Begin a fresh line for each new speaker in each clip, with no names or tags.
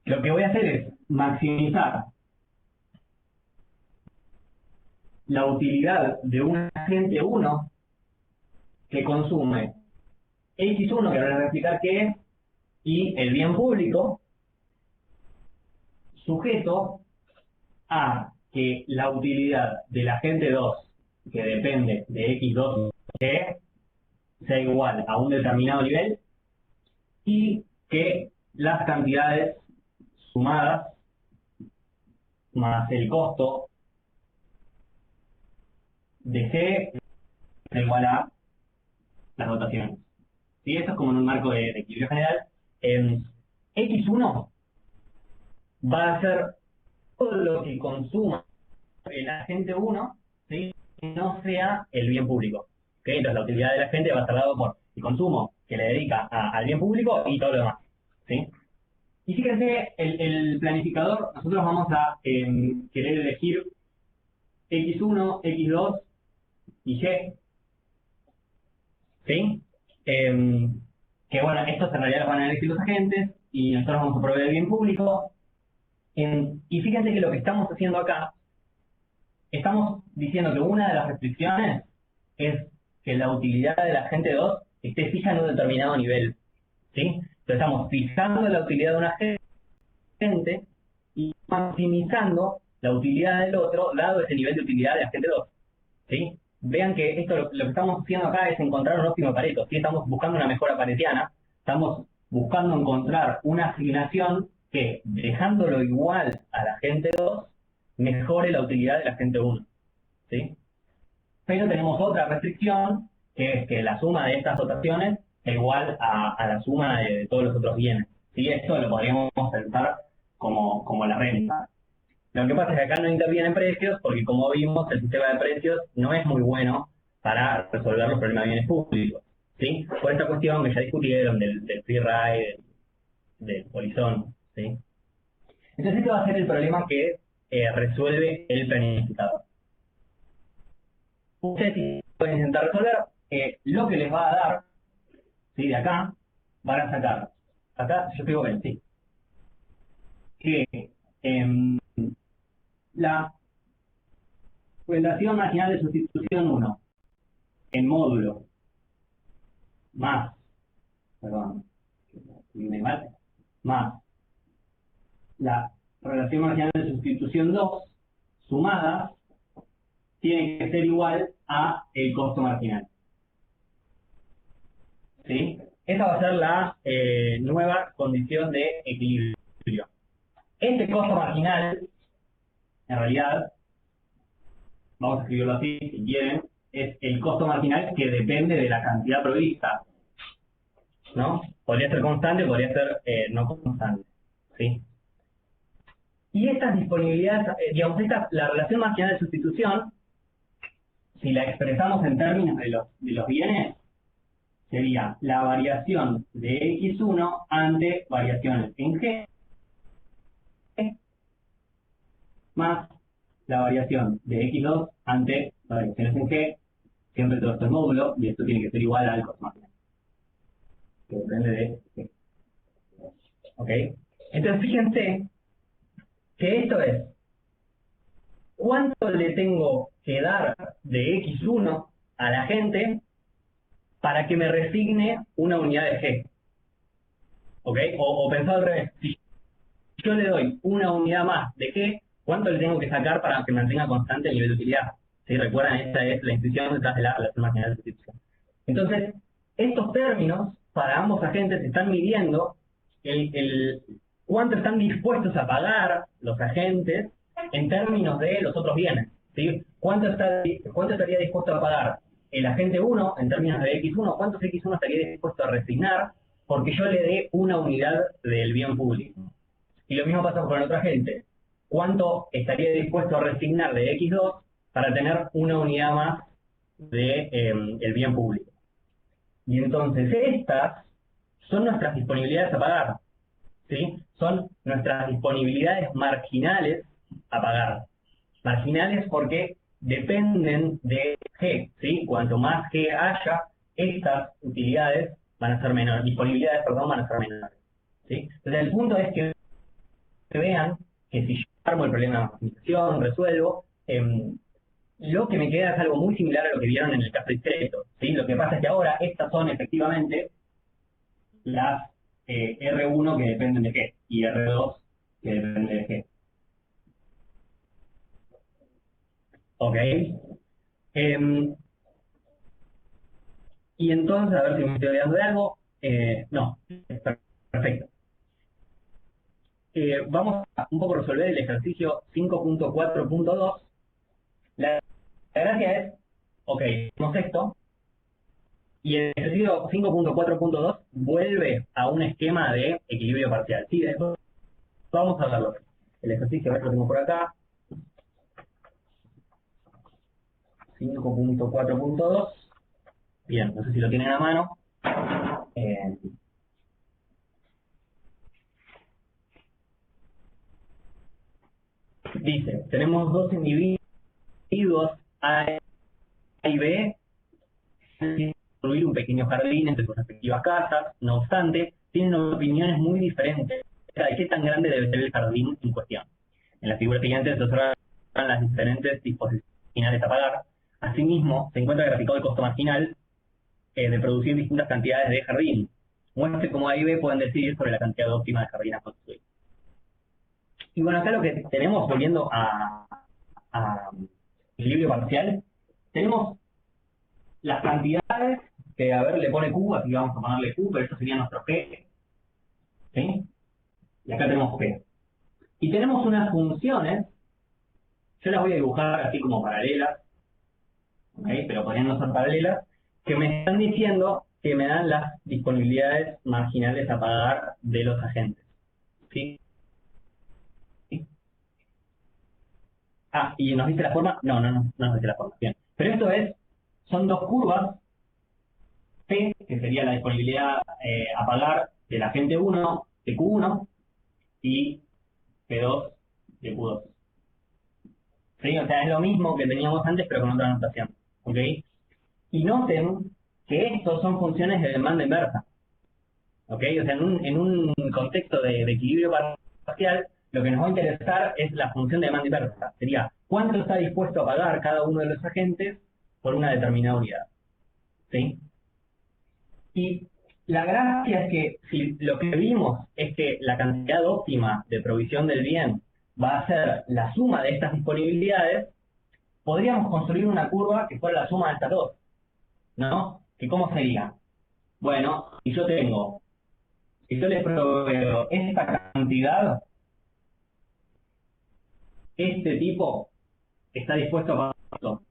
Lo que voy a hacer es maximizar la utilidad de un agente 1 que consume X1, que ahora les voy a explicar qué es, y el bien público, sujeto a que la utilidad del agente 2, que depende de X2, sea igual a un determinado nivel, y que las cantidades sumadas más el costo de G sea igual a las dotaciones. ¿Sí? Esto es como en un marco de equilibrio general. X1 va a ser todo lo que consuma el agente 1, ¿sí? Que no sea el bien público. ¿Okay? Entonces la utilidad del agente va a estar dado por el consumo que le dedica al bien público y todo lo demás. ¿Sí? Y fíjense, el planificador, nosotros vamos a querer elegir X1, X2 y Y. ¿Sí? Que bueno, estos en realidad los van a elegir los agentes y nosotros vamos a proveer el bien público. Y fíjense que lo que estamos haciendo acá, estamos diciendo que una de las restricciones es que la utilidad del agente 2 esté fija en un determinado nivel. ¿Sí? Entonces estamos fijando la utilidad de un agente y maximizando la utilidad del otro, dado ese nivel de utilidad del agente 2. ¿Sí? Vean que esto lo que estamos haciendo acá es encontrar un óptimo de Pareto. ¿Sí? Estamos buscando una mejora paretiana, estamos buscando encontrar una asignación que, dejándolo igual al agente 2, mejore la utilidad del agente 1. ¿Sí? Pero tenemos otra restricción, que es que la suma de estas dotaciones es igual a la suma de todos los otros bienes. ¿Sí? Esto lo podríamos pensar como la renta. Lo que pasa es que acá no intervienen precios, porque como vimos, el sistema de precios no es muy bueno para resolver los problemas de bienes públicos. ¿Sí? Por esta cuestión que ya discutieron del free ride, del polizón. ¿Sí? Entonces este va a ser el problema que resuelve el planificador. Ustedes pueden intentar resolver lo que les va a dar, ¿sí? De acá, van a sacar, acá yo escribo bien, sí, que la relación marginal de sustitución 1 en módulo más, perdón, más la relación marginal de sustitución 2 sumada tiene que ser igual a el costo marginal. ¿Sí? Esa va a ser la nueva condición de equilibrio. Este costo marginal, en realidad, vamos a escribirlo así si quieren, es el costo marginal que depende de la cantidad provista. ¿No? Podría ser constante, podría ser no constante. ¿Sí? Y estas disponibilidades, digamos, la relación marginal de sustitución, si la expresamos en términos de los bienes, sería la variación de X1 ante variaciones en G más la variación de X2 ante variaciones en G, siempre todo esto es módulo, y esto tiene que ser igual al costo marginal, que depende de G. ¿Ok? Entonces fíjense que esto es cuánto le tengo que dar de X1 a la gente para que me resigne una unidad de G. ¿Ok? O pensado al revés, si yo le doy una unidad más de G, ¿cuánto le tengo que sacar para que mantenga constante el nivel de utilidad? ¿Sí? Recuerdan, esta es la intuición detrás de la relación marginal de sustitución. Entonces, estos términos para ambos agentes están midiendo cuánto están dispuestos a pagar los agentes en términos de los otros bienes. ¿Sí? ¿Cuánto estaría dispuesto a pagar el agente 1 en términos de X1? ¿Cuántos X1 estaría dispuesto a resignar porque yo le dé una unidad del bien público? Y lo mismo pasa con el otro agente. ¿Cuánto estaría dispuesto a resignar de X2 para tener una unidad más de, el bien público? Y entonces estas son nuestras disponibilidades a pagar. ¿Sí? Son nuestras disponibilidades marginales a pagar. Marginales porque dependen de G. ¿Sí? Cuanto más G haya, estas utilidades van a ser menores, disponibilidades, perdón, van a ser menores. ¿Sí? Entonces el punto es que vean que si yo armo el problema de maximización, resuelvo, lo que me queda es algo muy similar a lo que vieron en el caso discreto, ¿sí? Lo que pasa es que ahora estas son efectivamente las R1 que dependen de G y R2 que dependen de G. ¿Ok? Y entonces, a ver si me estoy olvidando de algo. No, perfecto. Vamos a un poco resolver el ejercicio 5.4.2. La gracia es, ok, hacemos esto, y el ejercicio 5.4.2 vuelve a un esquema de equilibrio parcial. Sí, después vamos a verlo. El ejercicio, a ver, lo tengo por acá. 5.4.2. Bien, no sé si lo tienen a mano. Dice, tenemos dos individuos A y B, construir un pequeño jardín entre sus respectivas casas. No obstante, tienen opiniones muy diferentes de qué tan grande debe ser el jardín en cuestión. En la figura siguiente se observan las diferentes disposiciones finales a pagar. Asimismo, se encuentra graficado el costo marginal de producir distintas cantidades de jardín. Muestre cómo A y B pueden decidir sobre la cantidad óptima de jardín a construir. Y bueno, acá lo que tenemos, volviendo a equilibrio parcial, tenemos las cantidades que, a ver, le pone Q, así que vamos a ponerle Q, pero esto sería nuestro G, ¿sí? Y acá tenemos P. Y tenemos unas funciones, yo las voy a dibujar así como paralelas, ¿ok? Pero podrían no ser paralelas, que me están diciendo que me dan las disponibilidades marginales a pagar de los agentes, ¿sí? Ah, ¿y nos dice la forma? No nos dice la forma, bien. Pero esto son dos curvas, P, que sería la disponibilidad a pagar del agente 1 de Q1 y P2 de Q2. ¿Sí? O sea, es lo mismo que teníamos antes, pero con otra notación. ¿Ok? Y noten que estos son funciones de demanda inversa. ¿Ok? O sea, en un contexto de equilibrio parcial, lo que nos va a interesar es la función de demanda inversa. Sería, ¿cuánto está dispuesto a pagar cada uno de los agentes por una determinada unidad? ¿Sí? Y la gracia es que si lo que vimos es que la cantidad óptima de provisión del bien va a ser la suma de estas disponibilidades, podríamos construir una curva que fuera la suma de estas dos, ¿no? ¿Que cómo sería? Bueno, si yo le proveo esta cantidad, este tipo está dispuesto a pagar esto,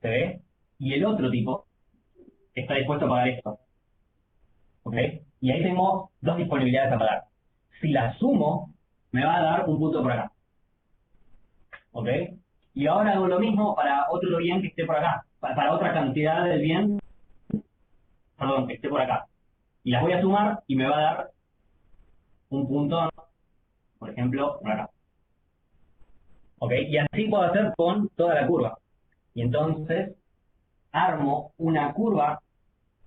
¿se ve? Y el otro tipo está dispuesto a pagar esto, ¿ok? Y ahí tenemos dos disponibilidades a pagar. Si las sumo, me va a dar un punto por acá, ¿ok? Y ahora hago lo mismo para otro bien que esté por acá, para otra cantidad del bien, perdón, que esté por acá. Y las voy a sumar y me va a dar un punto, por ejemplo, por acá. ¿Ok? Y así puedo hacer con toda la curva. Y entonces armo una curva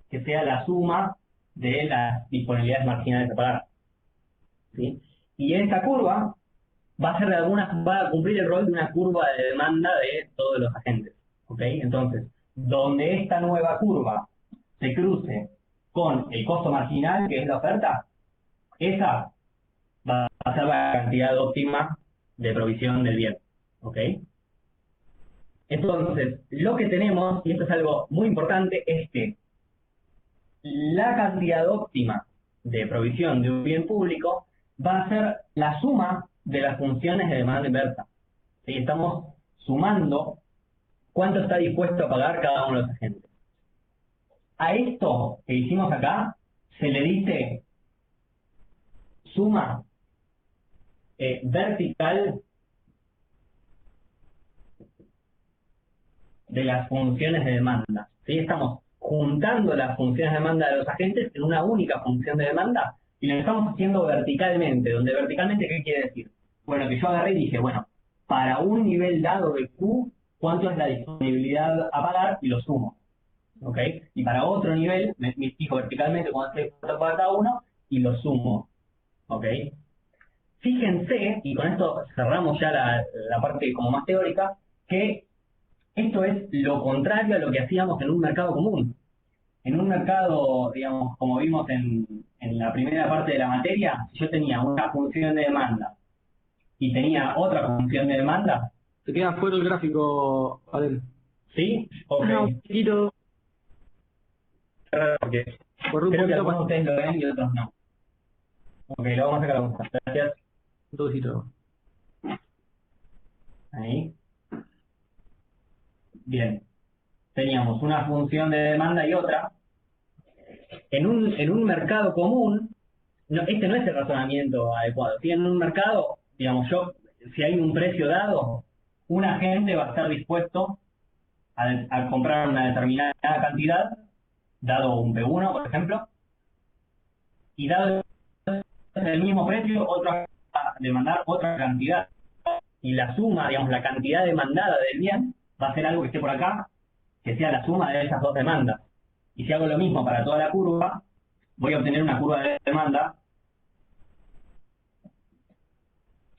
que sea la suma de las disponibilidades marginales a pagar. ¿Sí? Y esta curva va a cumplir el rol de una curva de demanda de todos los agentes. ¿Ok? Entonces, donde esta nueva curva se cruce con el costo marginal, que es la oferta, esa va a ser la cantidad óptima de provisión del bien. ¿Ok? Entonces, lo que tenemos, y esto es algo muy importante, es que la cantidad óptima de provisión de un bien público va a ser la suma de las funciones de demanda inversa. ¿Sí? Estamos sumando cuánto está dispuesto a pagar cada uno de los agentes. A esto que hicimos acá se le dice suma vertical de las funciones de demanda. ¿Sí? Estamos juntando las funciones de demanda de los agentes en una única función de demanda y lo estamos haciendo verticalmente. Donde verticalmente, ¿qué quiere decir? Bueno, que yo agarré y dije, bueno, para un nivel dado de Q, ¿cuánto es la disponibilidad a pagar? Y lo sumo. ¿Ok? Y para otro nivel, me fijo verticalmente cuánto es para cada uno y lo sumo. ¿Ok? fíjense, y con esto cerramos ya la parte como más teórica, que esto es lo contrario a lo que hacíamos en un mercado común. En un mercado, digamos, como vimos en la primera parte de la materia, si yo tenía una función de demanda y tenía otra función de demanda,
Se queda fuera el gráfico, Adel.
¿sí? Ok.
Un poquito.
Porque
Corre un
creo que
poquito
algunos de
más.
ustedes lo ven y otros no. Ok, lo vamos a sacar a buscar. Gracias.
Un toquecito.
Ahí. Bien. Teníamos una función de demanda y otra. En un mercado común, no, este no es el razonamiento adecuado. Si en un mercado, digamos, si hay un precio dado, un agente va a estar dispuesto a comprar una determinada cantidad, dado un P1, por ejemplo, y dado el mismo precio, otro va a demandar otra cantidad. Y la suma, digamos, la cantidad demandada del bien va a ser algo que esté por acá, que sea la suma de esas dos demandas. Y si hago lo mismo para toda la curva, voy a obtener una curva de demanda.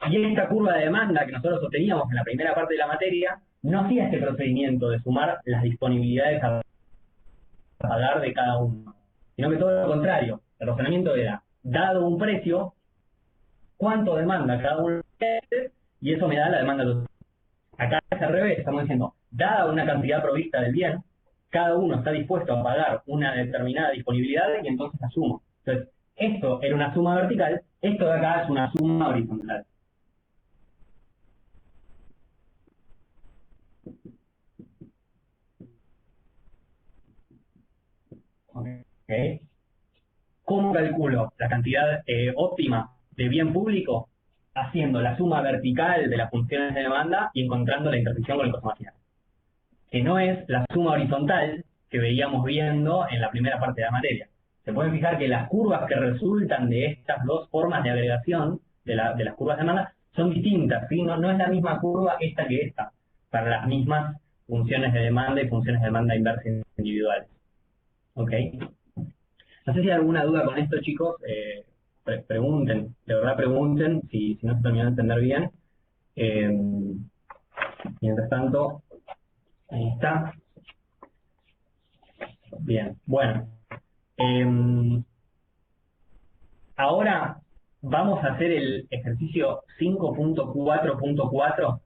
Y esta curva de demanda que nosotros obteníamos en la primera parte de la materia, no hacía este procedimiento de sumar las disponibilidades a pagar de cada uno, sino que todo lo contrario. El razonamiento era, dado un precio, cuánto demanda cada uno de ustedes, y eso me da la demanda total. Acá es al revés, estamos diciendo, dada una cantidad provista del bien, cada uno está dispuesto a pagar una determinada disponibilidad y entonces la sumo. Entonces, esto era una suma vertical, esto de acá es una suma horizontal. ¿Okay? ¿Cómo calculo la cantidad óptima de bien público? Haciendo la suma vertical de las funciones de demanda y encontrando la intersección con el costo marginal. Que no es la suma horizontal que veíamos viendo en la primera parte de la materia. Se pueden fijar que las curvas que resultan de estas dos formas de agregación de las curvas de demanda son distintas, ¿sí? No es la misma curva esta que esta, para las mismas funciones de demanda y funciones de demanda inversa individuales. ¿Ok? No sé si hay alguna duda con esto, chicos. Pregunten, de verdad pregunten si no se terminó de entender bien. Mientras tanto, ahí está. Bien, bueno. Ahora vamos a hacer el ejercicio 5.4.4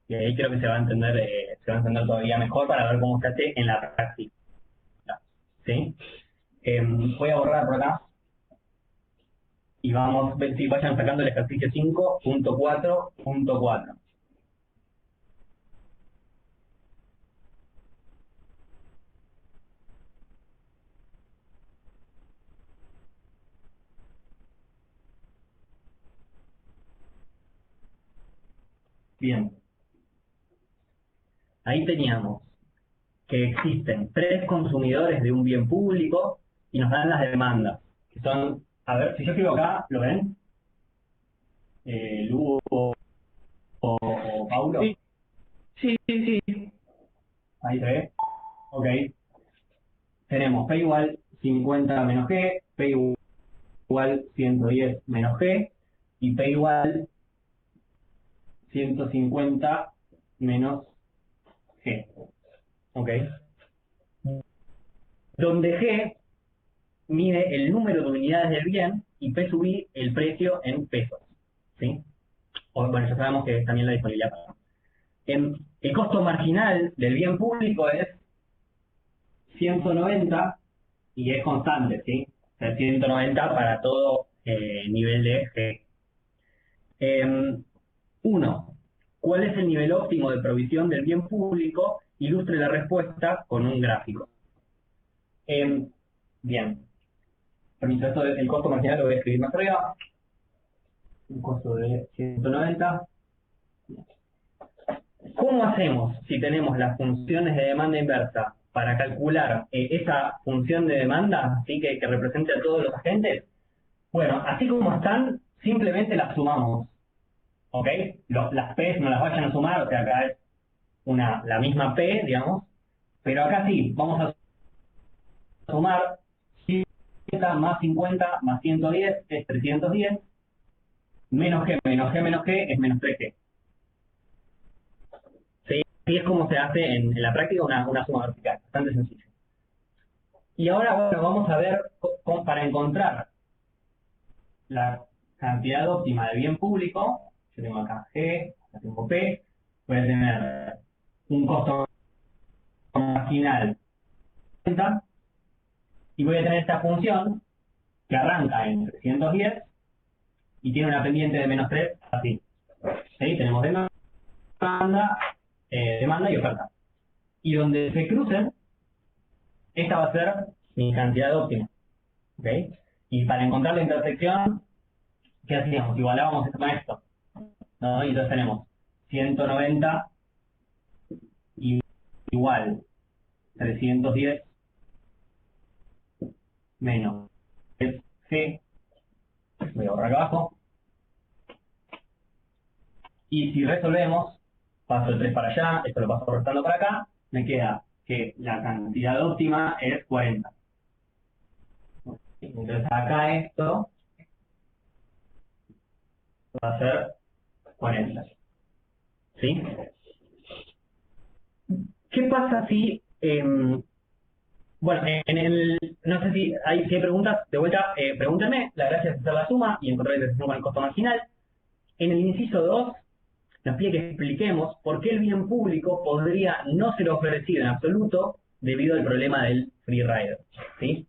y ahí creo que se va a entender, todavía mejor para ver cómo se hace en la práctica. ¿Sí? Voy a borrar por acá y vamos a ver si vayan sacando el ejercicio 5.4.4. Bien, ahí teníamos que existen tres consumidores de un bien público y nos dan las demandas, que son, a ver, si yo escribo acá, ¿lo ven? Lugo o Paulo.
Sí, sí, sí, sí.
Ahí se ve. Ok. Tenemos P igual 50 menos G, P igual 110 menos G y P igual 150 menos G. Ok. Donde G mide el número de unidades del bien y P sub I el precio en pesos. ¿Sí? Bueno, ya sabemos que es también la disponibilidad. El costo marginal del bien público es 190 y es constante, ¿sí? O sea, 190 para todo nivel de G. 1. ¿Cuál es el nivel óptimo de provisión del bien público? Ilustre la respuesta con un gráfico. Bien. Permiso, esto el costo marginal lo voy a escribir más arriba. Un costo de 190. ¿Cómo hacemos si tenemos las funciones de demanda inversa para calcular esa función de demanda, ¿sí? que represente a todos los agentes? Bueno, así como están, simplemente las sumamos. ¿Ok? Las P no las vayan a sumar, o sea, acá es la misma P, digamos, pero acá sí, vamos a sumar 50 más 50 más 110 es 310, menos G menos G menos G es menos 3G. ¿Sí? Así es como se hace en la práctica una suma vertical, bastante sencillo. Y ahora, bueno, vamos a ver para encontrar la cantidad óptima de bien público. Yo tengo acá G, acá tengo P, voy a tener un costo marginal y voy a tener esta función que arranca en 310 y tiene una pendiente de menos 3, así. ¿Sí? Tenemos demanda y oferta. Y donde se crucen, esta va a ser mi cantidad óptima. ¿Ok? Y para encontrar la intersección, ¿qué hacíamos? Igualábamos esto con esto, ¿no? Y entonces tenemos 190 igual 310 menos G, voy a borrar acá abajo, y si resolvemos, paso el 3 para allá, esto lo paso restando para acá, me queda que la cantidad óptima es 40. Entonces acá esto va a ser 40. ¿Sí? ¿Qué pasa si, bueno, no sé si hay preguntas, de vuelta, pregúntenme, la gracia es hacer la suma y encontrar la intersección con el costo marginal. En el inciso 2, nos pide que expliquemos por qué el bien público podría no ser ofrecido en absoluto debido al problema del free rider, ¿sí?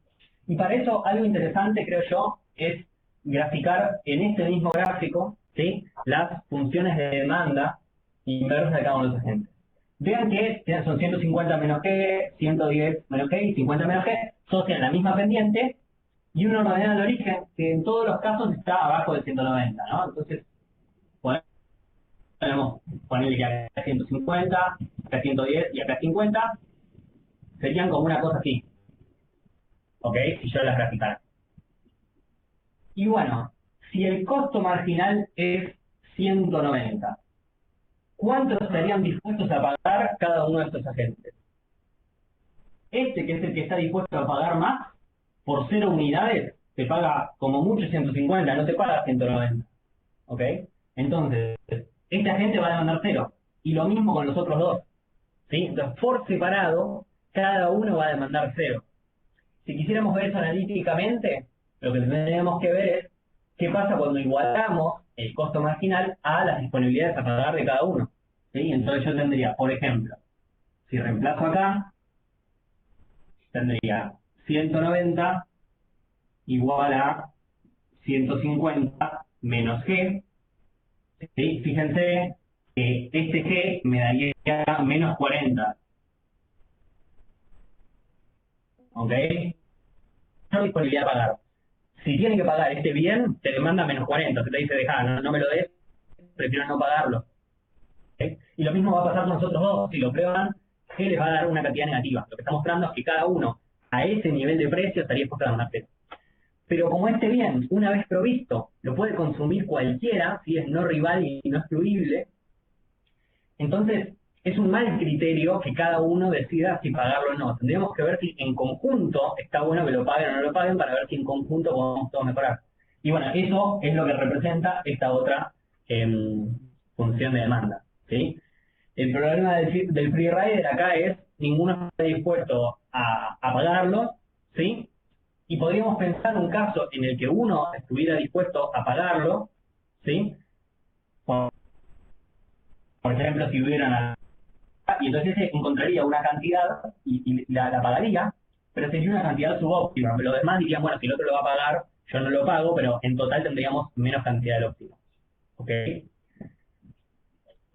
Y para eso algo interesante, creo yo, es graficar en este mismo gráfico, ¿sí?, las funciones de demanda inversas de cada uno de los agentes. Vean que son 150 menos G, 110 menos G y 50 menos G, todos tienen la misma pendiente y uno ordena el origen, que en todos los casos está abajo del 190, ¿no? Entonces, podemos ponerle que acá 150, acá 110 y acá 50, serían como una cosa así, ¿ok? Si yo las graficara. Y bueno, si el costo marginal es 190, ¿cuántos estarían dispuestos a pagar cada uno de estos agentes? Este, que es el que está dispuesto a pagar más, por 0 unidades, te paga como mucho 150, no te paga 190, ¿ok? Entonces, este agente va a demandar 0, y lo mismo con los otros dos, ¿sí? Entonces, por separado, cada uno va a demandar 0. Si quisiéramos ver eso analíticamente, lo que tendríamos que ver es qué pasa cuando igualamos el costo marginal a las disponibilidades a pagar de cada uno, ¿sí? Entonces yo tendría, por ejemplo, si reemplazo acá, tendría 190 igual a 150 menos G, ¿sí? Fíjense que este G me daría menos 40, ¿ok? No disponibilidad a pagar. Si tiene que pagar este bien, te demanda menos 40, se te dice, deja, no me lo des, prefiero no pagarlo. ¿Okay? Y lo mismo va a pasar con nosotros dos, si lo prueban, G les va a dar una cantidad negativa. Lo que está mostrando es que cada uno a ese nivel de precio estaría dispuesto a dar una cero. Pero como este bien, una vez provisto, lo puede consumir cualquiera, si es no rival y no excluible, entonces es un mal criterio que cada uno decida si pagarlo o no. Tendríamos que ver si en conjunto está bueno que lo paguen o no lo paguen para ver si en conjunto podemos todos mejorar. Y bueno, eso es lo que representa esta otra función de demanda, ¿sí? El problema del free rider acá es ninguno está dispuesto a pagarlo, ¿sí? Y podríamos pensar un caso en el que uno estuviera dispuesto a pagarlo, ¿sí? Por ejemplo, si hubieran, y entonces ese encontraría una cantidad y la pagaría, pero sería una cantidad subóptima. Los demás dirían, bueno, si el otro lo va a pagar, yo no lo pago, pero en total tendríamos menos cantidad del óptimo. ¿Ok?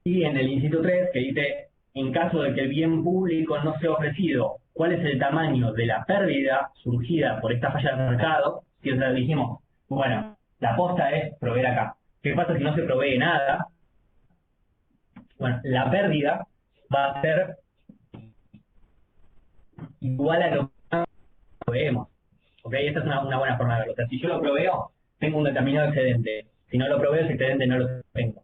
Y en el inciso 3, que dice, en caso de que el bien público no sea ofrecido, ¿cuál es el tamaño de la pérdida surgida por esta falla del mercado? Si dijimos, bueno, la aposta es proveer acá. ¿Qué pasa si no se provee nada? Bueno, la pérdida va a ser igual a lo que proveemos. ¿Ok? Esta es una buena forma de verlo. O sea, si yo lo proveo, tengo un determinado excedente. Si no lo proveo, ese excedente no lo tengo.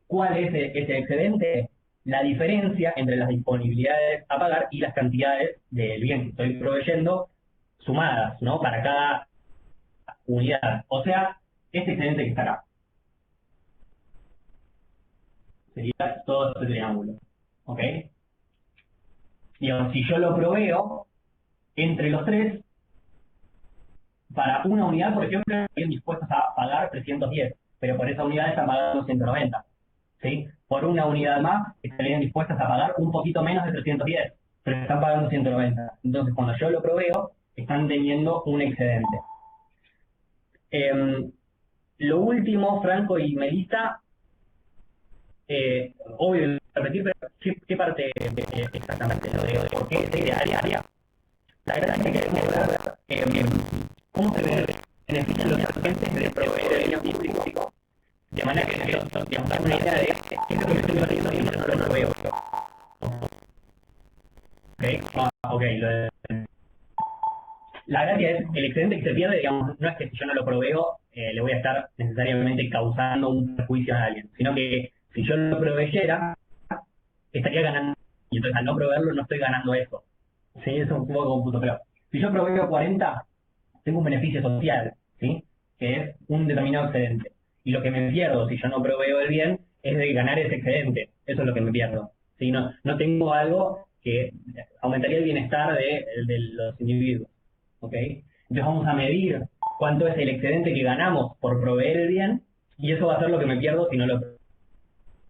¿Cuál es ese excedente? La diferencia entre las disponibilidades a pagar y las cantidades del bien que estoy proveyendo sumadas, ¿no? Para cada unidad. O sea, este excedente que está acá. sería todo este triángulo. ¿Ok? Digamos, si yo lo proveo entre los tres, para una unidad, por ejemplo, estarían dispuestos a pagar 310, pero por esa unidad están pagando 190. ¿Sí? Por una unidad más, estarían dispuestas a pagar un poquito menos de 310, pero están pagando 190. Entonces, cuando yo lo proveo, están teniendo un excedente. Lo último, Franco y Melissa, obvio repetir, pero ¿qué parte exactamente? Lo de por qué de área. La verdad es que queremos ver cómo se benefician los agentes de proveer el bien público, de manera que digamos, tengan una idea de qué es lo que me estoy perdiendo y no lo proveo. Ok, la gracia es, el excedente que se pierde, digamos, no es que si yo no lo proveo, le voy a estar necesariamente causando un perjuicio a alguien, sino que si yo lo proveyera, estaría ganando, y entonces al no proveerlo no estoy ganando eso. Sí, eso es un poco confuso, pero si yo proveo 40, tengo un beneficio social, ¿sí? Que es un determinado excedente. Y lo que me pierdo si yo no proveo el bien es de ganar ese excedente. Eso es lo que me pierdo. ¿Sí? No tengo algo que aumentaría el bienestar de los individuos. ¿Ok? Entonces vamos a medir cuánto es el excedente que ganamos por proveer el bien y eso va a ser lo que me pierdo si no lo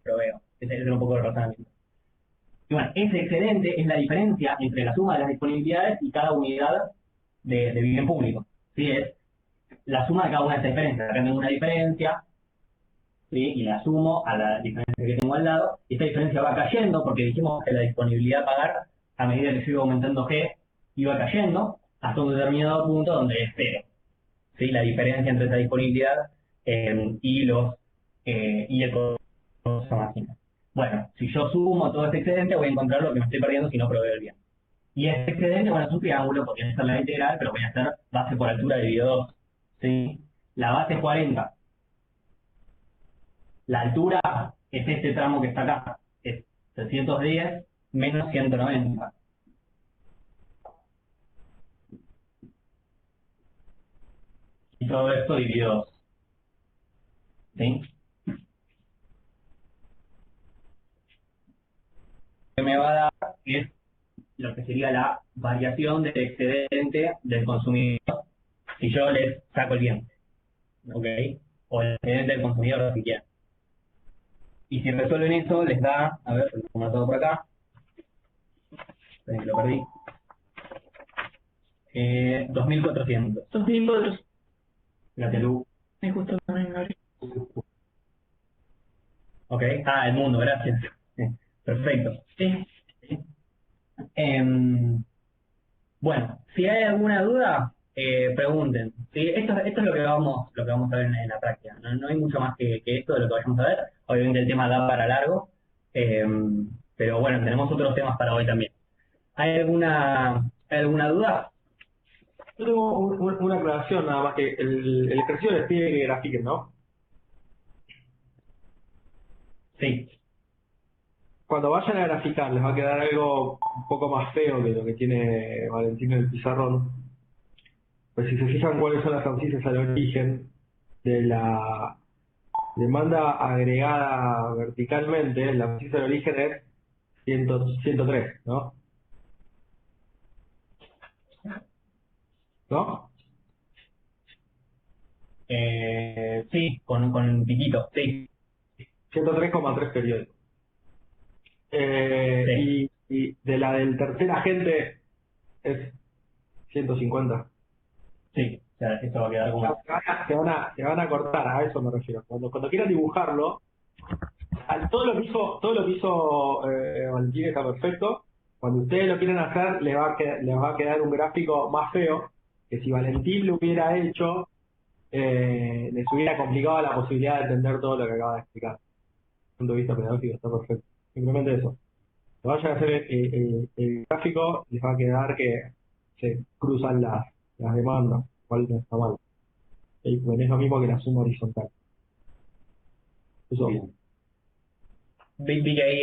proveo. Ese es un poco el razonamiento. Y bueno, ese excedente es la diferencia entre la suma de las disponibilidades y cada unidad de bien público. ¿Sí? Es la suma de cada una de esas diferencias. Acá tengo una diferencia, ¿sí? Y la sumo a la diferencia que tengo al lado. Y esta diferencia va cayendo porque dijimos que la disponibilidad a pagar, a medida que sigo aumentando G, iba cayendo hasta un determinado punto donde es cero. ¿Sí? La diferencia entre esa disponibilidad y el costo máximo. Bueno, si yo sumo todo este excedente, voy a encontrar lo que me estoy perdiendo si no proveo el bien. Y este excedente, bueno, es un triángulo, podría ser la integral, pero voy a hacer base por altura dividido 2. ¿Sí? La base es 40. La altura es este tramo que está acá, es 310 menos 190. Y todo esto dividido 2. ¿Sí? Lo que me va a dar es lo que sería la variación del excedente del consumidor si yo les saco el bien. ¿Ok? O el excedente del consumidor si quieren. Y si resuelven eso, les da, a ver, lo pongo todo por acá. Lo perdí. 2400.
2400.
Gracias, Lu.
Me gustó también, Gabriel.
Ok, el mundo, gracias. Perfecto. Sí. Bueno, si hay alguna duda, pregunten. ¿Sí? Esto es lo que vamos a ver en la práctica. No hay mucho más que esto de lo que vayamos a ver. Obviamente el tema da para largo, pero bueno, tenemos otros temas para hoy también. ¿Hay alguna duda?
Yo tengo una aclaración nada más que el ejercicio les pide que grafiquen, ¿no?
Sí.
Cuando vayan a graficar les va a quedar algo un poco más feo que lo que tiene Valentín en el pizarrón. Pues si se fijan cuáles son las abscisas al origen de la demanda agregada verticalmente, la abscisa de origen es 103, ¿no? ¿No?
Sí, con piquito, sí.
103,3 periodos.
Sí.
Y de la del tercer agente es 150.
Sí, o sea, esto va a quedar como...
Se van a cortar, a eso me refiero. Cuando quieran dibujarlo, todo lo que hizo Valentín está perfecto. Cuando ustedes lo quieren hacer, les va a quedar un gráfico más feo, que si Valentín lo hubiera hecho, les hubiera complicado la posibilidad de entender todo lo que acaba de explicar. Desde el punto de vista pedagógico está perfecto. Simplemente eso. Cuando vayan a hacer el gráfico, les va a quedar que se cruzan las demandas, cual no está mal. Bueno, es lo mismo que la suma horizontal. Eso.
Bien. Vi que ahí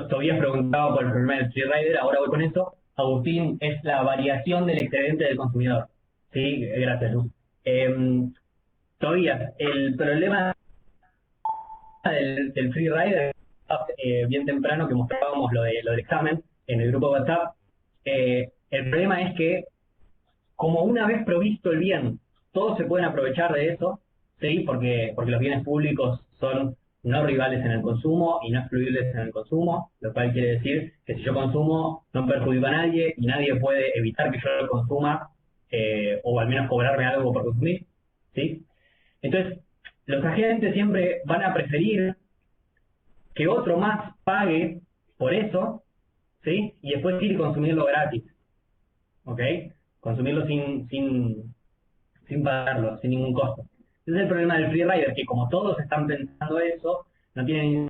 Tobías preguntaba por el problema del free rider, ahora voy con eso. Agustín, es la variación del excedente del consumidor. Sí, gracias, Luz. Tobías, el problema del free rider, bien temprano que mostrábamos lo del examen en el grupo de WhatsApp, el problema es que como una vez provisto el bien, todos se pueden aprovechar de eso, ¿sí? Porque los bienes públicos son no rivales en el consumo y no excluibles en el consumo, lo cual quiere decir que si yo consumo no perjudico a nadie y nadie puede evitar que yo lo consuma o al menos cobrarme algo por consumir, ¿sí? Entonces, los agentes siempre van a preferir que otro más pague por eso, ¿sí? Y después ir y consumirlo gratis, ¿ok? Consumirlo sin pagarlo, sin ningún costo. Ese es el problema del free rider, que como todos están pensando eso, no tienen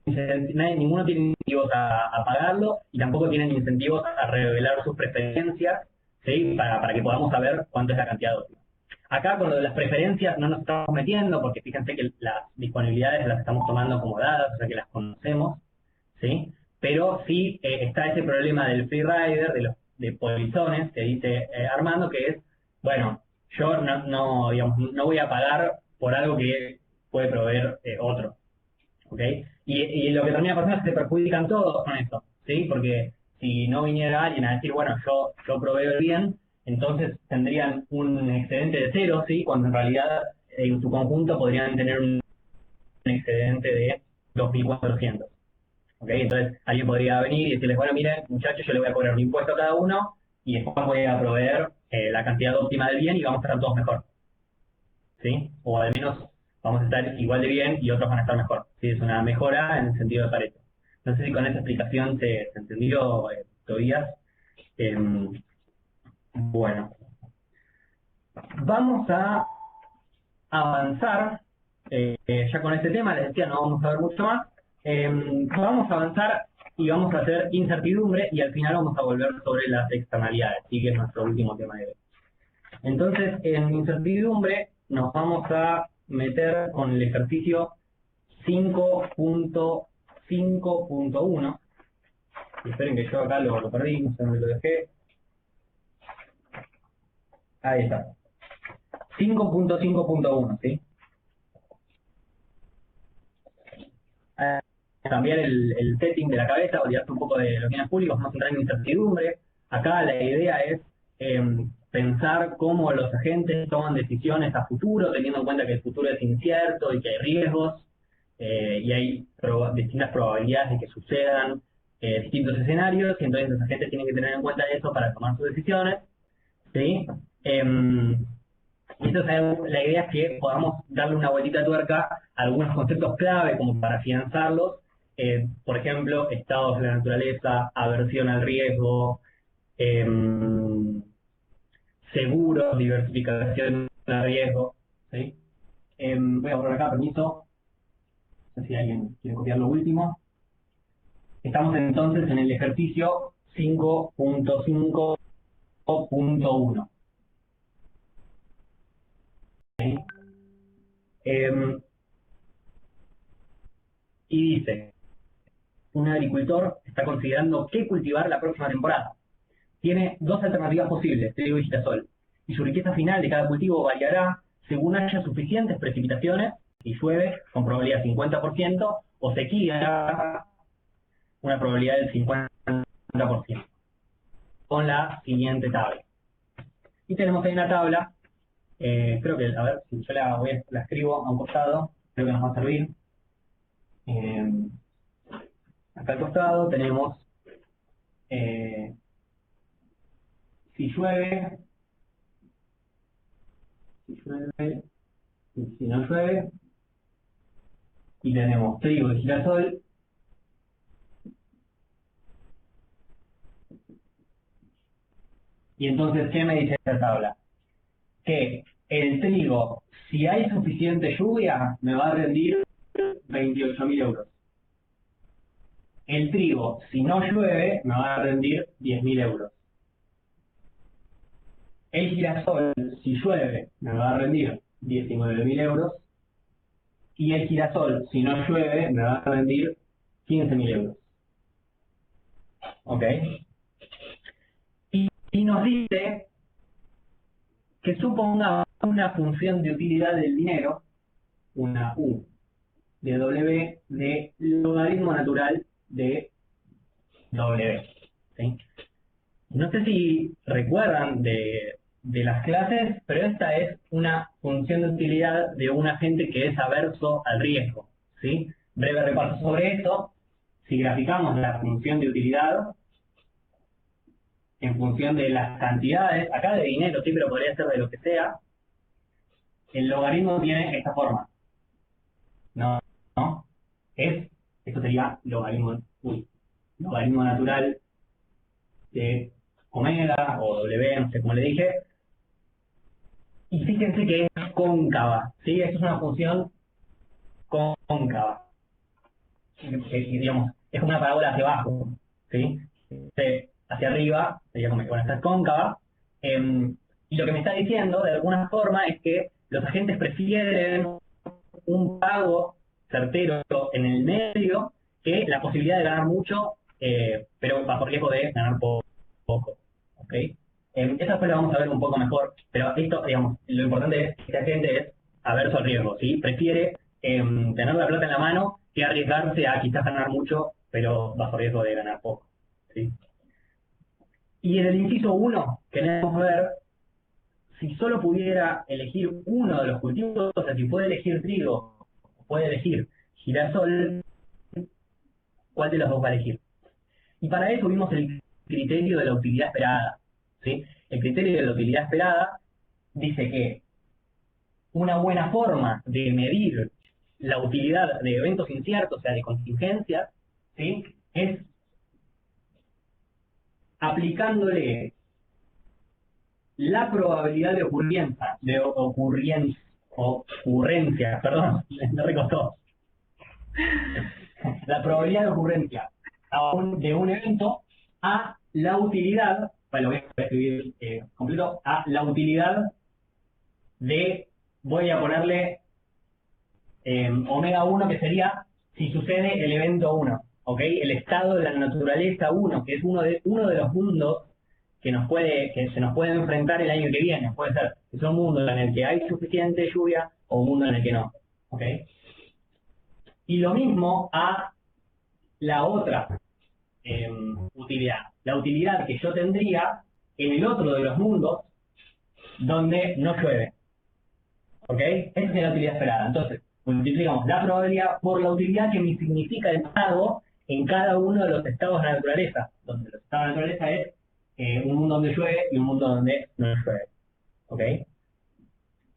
ninguno tiene incentivos a pagarlo y tampoco tienen incentivos a revelar sus preferencias, ¿sí? Para que podamos saber cuánto es la cantidad de óptima. Acá con lo de las preferencias no nos estamos metiendo porque fíjense que las disponibilidades las estamos tomando como dadas, o sea que las conocemos, ¿sí? Pero sí está ese problema del free rider, de polizones, que dice Armando, que es, bueno, yo digamos, no voy a pagar por algo que puede proveer otro, ¿ok? Y lo que termina pasando es que se perjudican todos con eso, ¿sí? Porque si no viniera alguien a decir, bueno, yo proveo el bien, entonces tendrían un excedente de cero, ¿sí? Cuando en realidad en su conjunto podrían tener un excedente de 2.400. ¿Ok? Entonces alguien podría venir y decirles, bueno, miren, muchachos, yo le voy a cobrar un impuesto a cada uno y después voy a proveer la cantidad óptima del bien y vamos a estar todos mejor, ¿sí? O al menos vamos a estar igual de bien y otros van a estar mejor, ¿sí? Es una mejora en el sentido de Pareto. No sé si con esa explicación se entendió, Tobías. Bueno, vamos a avanzar ya con este tema, les decía, no vamos a ver mucho más. Vamos a avanzar y vamos a hacer incertidumbre y al final vamos a volver sobre las externalidades, ¿sí? Que es nuestro último tema de hoy. Entonces, en incertidumbre nos vamos a meter con el ejercicio 5.5.1. Esperen que yo acá lo perdí, no sé dónde lo dejé. Ahí está. 5.5.1, ¿sí? Cambiar el setting de la cabeza, olvidarse un poco de los bienes públicos, vamos a entrar en incertidumbre. Acá la idea es pensar cómo los agentes toman decisiones a futuro, teniendo en cuenta que el futuro es incierto y que hay riesgos y hay distintas probabilidades de que sucedan distintos escenarios, y entonces los agentes tienen que tener en cuenta eso para tomar sus decisiones, ¿sí? Y entonces la idea es que podamos darle una vueltita de tuerca a algunos conceptos clave como para afianzarlos, por ejemplo, estados de la naturaleza, aversión al riesgo, seguros, diversificación del riesgo, ¿sí? Voy a poner acá, permiso, no sé si alguien quiere copiar lo último. Estamos entonces en el ejercicio 5.5.1. ¿Sí? Y dice, un agricultor está considerando qué cultivar la próxima temporada. Tiene dos alternativas posibles, trigo y girasol, y su riqueza final de cada cultivo variará según haya suficientes precipitaciones, si llueve con probabilidad del 50%, o sequía, una probabilidad del 50%, con la siguiente tabla. Y tenemos ahí una tabla, creo que, a ver, si yo la escribo a un costado, creo que nos va a servir. Acá al costado tenemos si llueve, y si no llueve, y tenemos trigo y girasol, y entonces, ¿qué me dice esta tabla? Que el trigo, si hay suficiente lluvia, me va a rendir 28.000 euros. El trigo, si no llueve, me va a rendir 10.000 euros. El girasol, si llueve, me va a rendir 19.000 euros. Y el girasol, si no llueve, me va a rendir 15.000 euros. ¿Ok? Y nos dice que suponga una función de utilidad del dinero, una U, de W de logaritmo natural de W. ¿Sí? No sé si recuerdan de las clases, pero esta es una función de utilidad de un agente que es averso al riesgo. ¿Sí? Breve repaso sobre esto. Si graficamos la función de utilidad en función de las cantidades, acá de dinero, sí, pero podría ser de lo que sea, el logaritmo tiene esta forma. ¿No? ¿No? Esto sería logaritmo natural de omega o W, no sé cómo le dije. Y fíjense que es cóncava, ¿sí? Esto es una función cóncava. Digamos, es como una parábola hacia abajo, ¿sí? Hacia arriba, sería como que bueno, esta es cóncava. Y lo que me está diciendo, de alguna forma, es que los agentes prefieren un pago certero en el medio que la posibilidad de ganar mucho, pero bajo riesgo de ganar poco. ¿Ok? Esa después la vamos a ver un poco mejor, pero esto, digamos, lo importante es que este agente es averso al riesgo, ¿sí? Prefiere tener la plata en la mano que arriesgarse a quizás ganar mucho, pero bajo riesgo de ganar poco. ¿Sí? Y en el inciso 1 queremos ver si solo pudiera elegir uno de los cultivos, o sea, si puede elegir trigo, puede elegir girasol, ¿cuál de los dos va a elegir? Y para eso vimos el criterio de la utilidad esperada. ¿Sí? El criterio de la utilidad esperada dice que una buena forma de medir la utilidad de eventos inciertos, o sea, de contingencias, ¿sí? Es aplicándole la probabilidad ocurrencia, perdón, me recostó, la probabilidad de ocurrencia de un evento a la utilidad, bueno, lo voy a escribir completo, a la utilidad de, voy a ponerle omega 1, que sería si sucede el evento 1, ¿ok? El estado de la naturaleza 1, que es uno de los mundos que se nos puede enfrentar el año que viene. Puede ser que sea un mundo en el que hay suficiente lluvia o un mundo en el que no, ¿ok? Y lo mismo a la otra utilidad. La utilidad que yo tendría en el otro de los mundos donde no llueve. ¿Ok? Esa es la utilidad esperada. Entonces, multiplicamos la probabilidad por la utilidad que me significa el pago en cada uno de los estados de la naturaleza. Donde los estados de la naturaleza es un mundo donde llueve y un mundo donde no llueve. ¿Ok?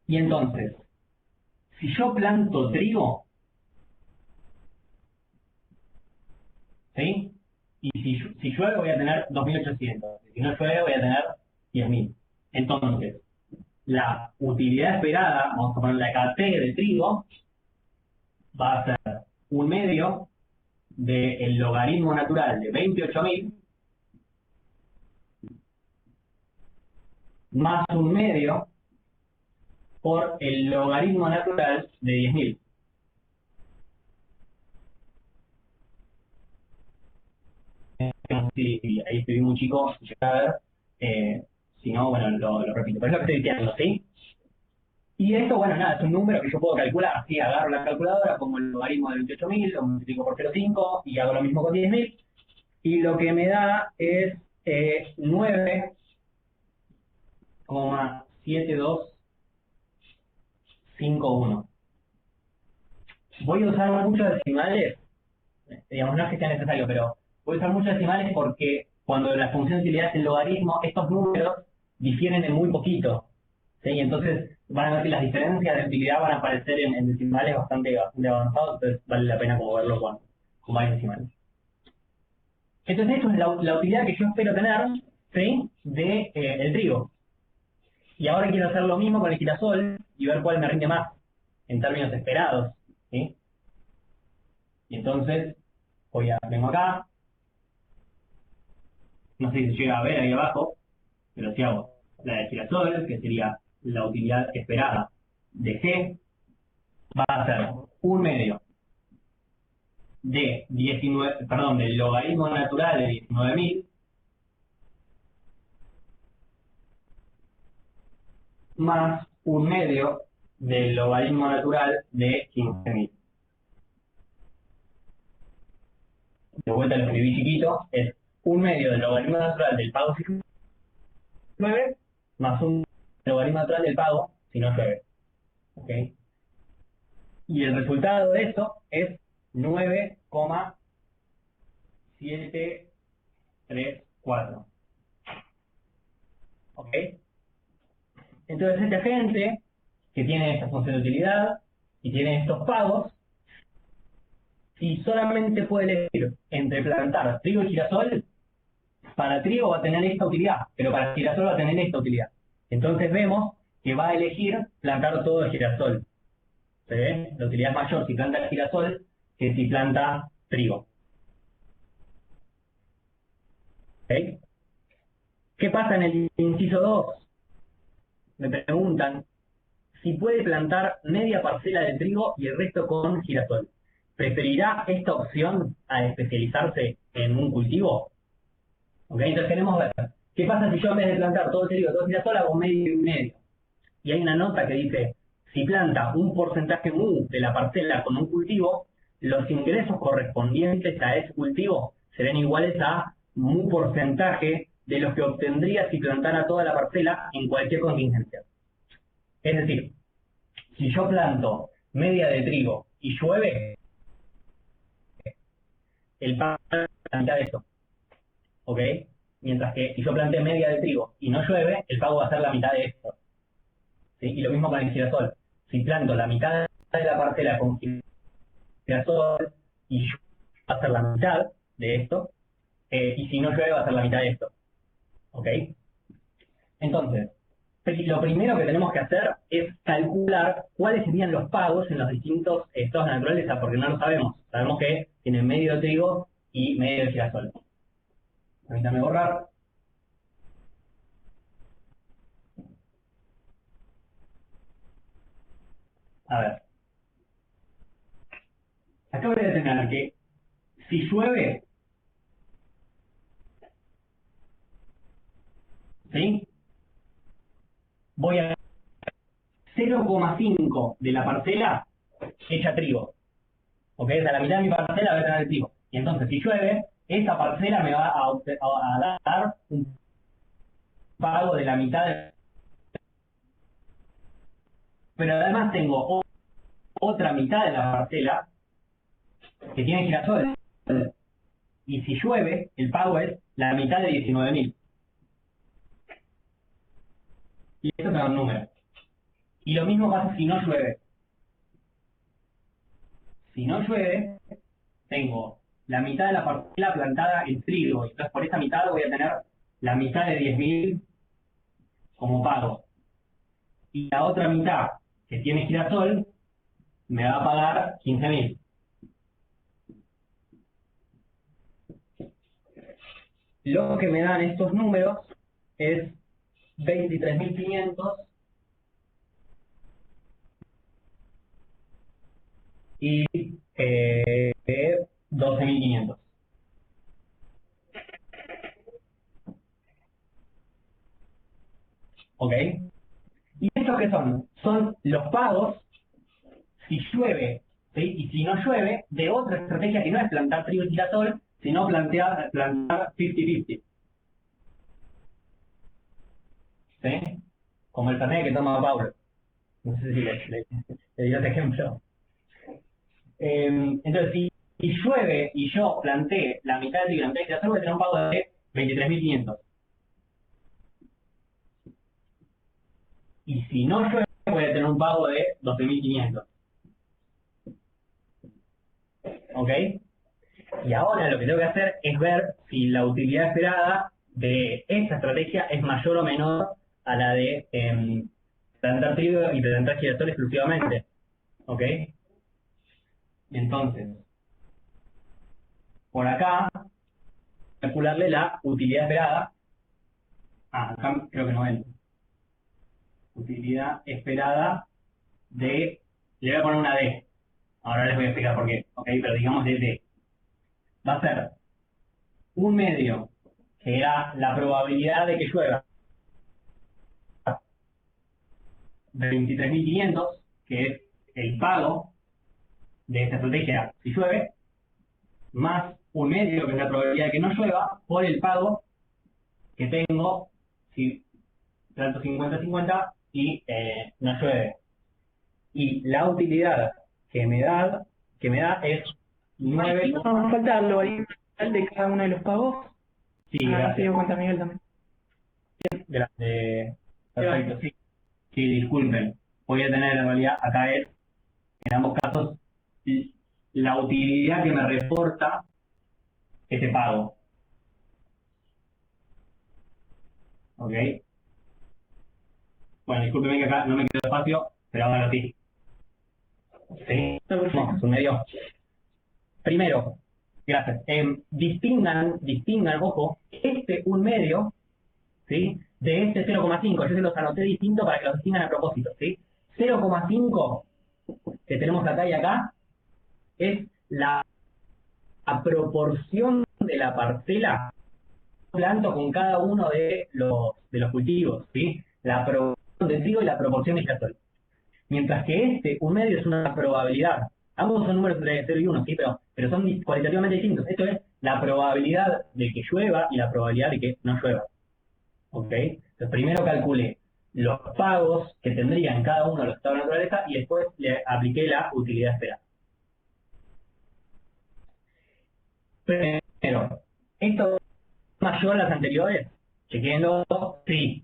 Y entonces, si yo planto trigo, ¿sí? Y si llueve voy a tener 2.800. Si no llueve voy a tener 10.000. Entonces, la utilidad esperada, vamos a poner la KT de trigo, va a ser un medio del logaritmo natural de 28.000 más un medio por el logaritmo natural de 10.000. Si ahí estoy muy chico, a ver, si no, bueno, lo repito, pero es lo que estoy diciendo, ¿sí? Y esto, bueno, nada, es un número que yo puedo calcular, así agarro la calculadora, pongo el logaritmo de 28.000, lo multiplico por 0,5 y hago lo mismo con 10.000, y lo que me da es 9,7251. Voy a usar muchos decimales, digamos, no es que sea necesario, pero voy a usar muchos decimales porque cuando la función de utilidad es el logaritmo, estos números difieren en muy poquito. ¿Sí? Entonces van a ver que las diferencias de utilidad van a aparecer en decimales bastante avanzados, entonces vale la pena como verlo con varios decimales. Entonces esto es la utilidad que yo espero tener, ¿sí? De el trigo. Y ahora quiero hacer lo mismo con el girasol y ver cuál me rinde más en términos esperados. ¿Sí? Y entonces vengo acá, no sé si se llega a ver ahí abajo, pero si hago la de girasol, que sería la utilidad esperada de G, va a ser un medio de 19, perdón, del logaritmo natural de 19.000 más un medio del logaritmo natural de 15.000. de vuelta lo escribí chiquito, es 1/2 del logaritmo natural del pago si llueve, más un logaritmo natural del pago si no llueve. ¿Ok? Y el resultado de eso es 9,734. ¿Ok? Entonces esta gente que tiene esta función de utilidad y tiene estos pagos, si solamente puede elegir entre plantar trigo y girasol, para trigo va a tener esta utilidad, pero para girasol va a tener esta utilidad. Entonces vemos que va a elegir plantar todo el girasol. ¿Se ve? La utilidad es mayor si planta el girasol que si planta trigo. ¿Ok? ¿Qué pasa en el inciso 2? Me preguntan si puede plantar media parcela de trigo y el resto con girasol. ¿Preferirá esta opción a especializarse en un cultivo? ¿Ok? Entonces queremos ver, ¿qué pasa si yo en vez de plantar todo el trigo, todo el girasol, hago medio y medio? Y hay una nota que dice, si planta un porcentaje mu de la parcela con un cultivo, los ingresos correspondientes a ese cultivo serán iguales a mu porcentaje de los que obtendría si plantara toda la parcela en cualquier contingencia. Es decir, si yo planto media de trigo y llueve, el pago es la mitad de eso. ¿Ok? Mientras que si yo planté media de trigo y no llueve, el pago va a ser la mitad de esto. ¿Sí? Y lo mismo con el girasol. Si planto la mitad de la parcela con girasol y llueve, va a ser la mitad de esto, y si no llueve va a ser la mitad de esto. ¿Ok? Entonces, lo primero que tenemos que hacer es calcular cuáles serían los pagos en los distintos estados de naturaleza, porque no lo sabemos. Sabemos que tienen medio de trigo y medio de girasol. Permítame borrar. A ver. Acá voy a determinar que si llueve, ¿sí? Voy a 0,5 de la parcela hecha trigo. ¿Ok? O sea, la mitad de mi parcela va a tener el trigo. Y entonces, si llueve, esa parcela me va a dar un pago de la mitad de... Pero además tengo otra mitad de la parcela que tiene girasol. Y si llueve, el pago es la mitad de 19.000. Y eso me da un número. Y lo mismo pasa si no llueve. Si no llueve, tengo la mitad de la parcela plantada en trigo. Entonces por esta mitad voy a tener la mitad de 10.000 como pago. Y la otra mitad, que tiene girasol, me va a pagar 15.000. Lo que me dan estos números es 23.500 y 12.500. ¿Ok? ¿Y estos qué son? Son los pagos si llueve, ¿sí? Y si no llueve, de otra estrategia que no es plantar trigo y girasol, sino plantar 50-50. ¿Sí? Como el panel que toma Paulo. No sé si le dio este ejemplo. Entonces, si llueve y yo planté la mitad de trigo y la mitad de girasol, voy a tener un pago de 23.500. Y si no llueve, voy a tener un pago de 12.500. ¿Ok? Y ahora lo que tengo que hacer es ver si la utilidad esperada de esta estrategia es mayor o menor a la de plantar trigo y plantar girasol exclusivamente. ¿Ok? Entonces, por acá, calcularle la utilidad esperada. Acá creo que no es. Utilidad esperada de... Le voy a poner una D. Ahora les voy a explicar por qué. ¿Ok? Pero digamos de D. Va a ser un medio, que era la probabilidad de que llueva, de 23.500, que es el pago de esta estrategia si llueve, más un medio, que es la probabilidad de que no llueva, por el pago que tengo si planto 50-50 y no llueve. Y la utilidad que me da es 9.
No, nos falta la global de cada uno de los pagos.
Sí,
Se
gracias.
dio cuenta Miguel también.
Perfecto, sí. Sí, disculpen. Voy a tener en realidad acá es, en ambos casos, la utilidad que me reporta ese pago. ¿Ok? Bueno, discúlpeme que acá no me quedó espacio, pero ahora sí. Sí, vamos, un medio. Primero, gracias. Distingan, ojo, un medio, ¿sí? De este 0,5. Yo se los anoté distinto para que los distingan a propósito, ¿sí? 0,5 que tenemos acá y acá es la proporción de la parcela planto con cada uno de los cultivos, ¿sí? La proporción de trigo y la proporción de girasol. Mientras que un medio es una probabilidad. Ambos son números entre 0 y 1, ¿sí? Pero son cualitativamente distintos. Esto es la probabilidad de que llueva y la probabilidad de que no llueva. ¿Ok? Entonces primero calculé los pagos que tendría en cada uno de los estados de naturaleza y después le apliqué la utilidad esperada. Primero, ¿esto es mayor a las anteriores? Chequéenlo, sí.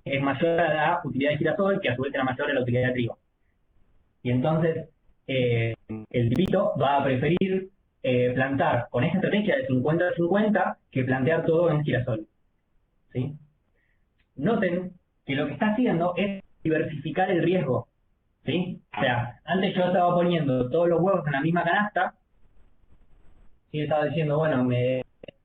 Es mayor a la utilidad de girasol, que a su vez era mayor a la utilidad de trigo. Y entonces, el tipito va a preferir plantar con esta estrategia de 50-50 que plantear todo en girasol. ¿Sí? Noten que lo que está haciendo es diversificar el riesgo. ¿Sí? O sea, antes yo estaba poniendo todos los huevos en la misma canasta, y estaba diciendo, bueno,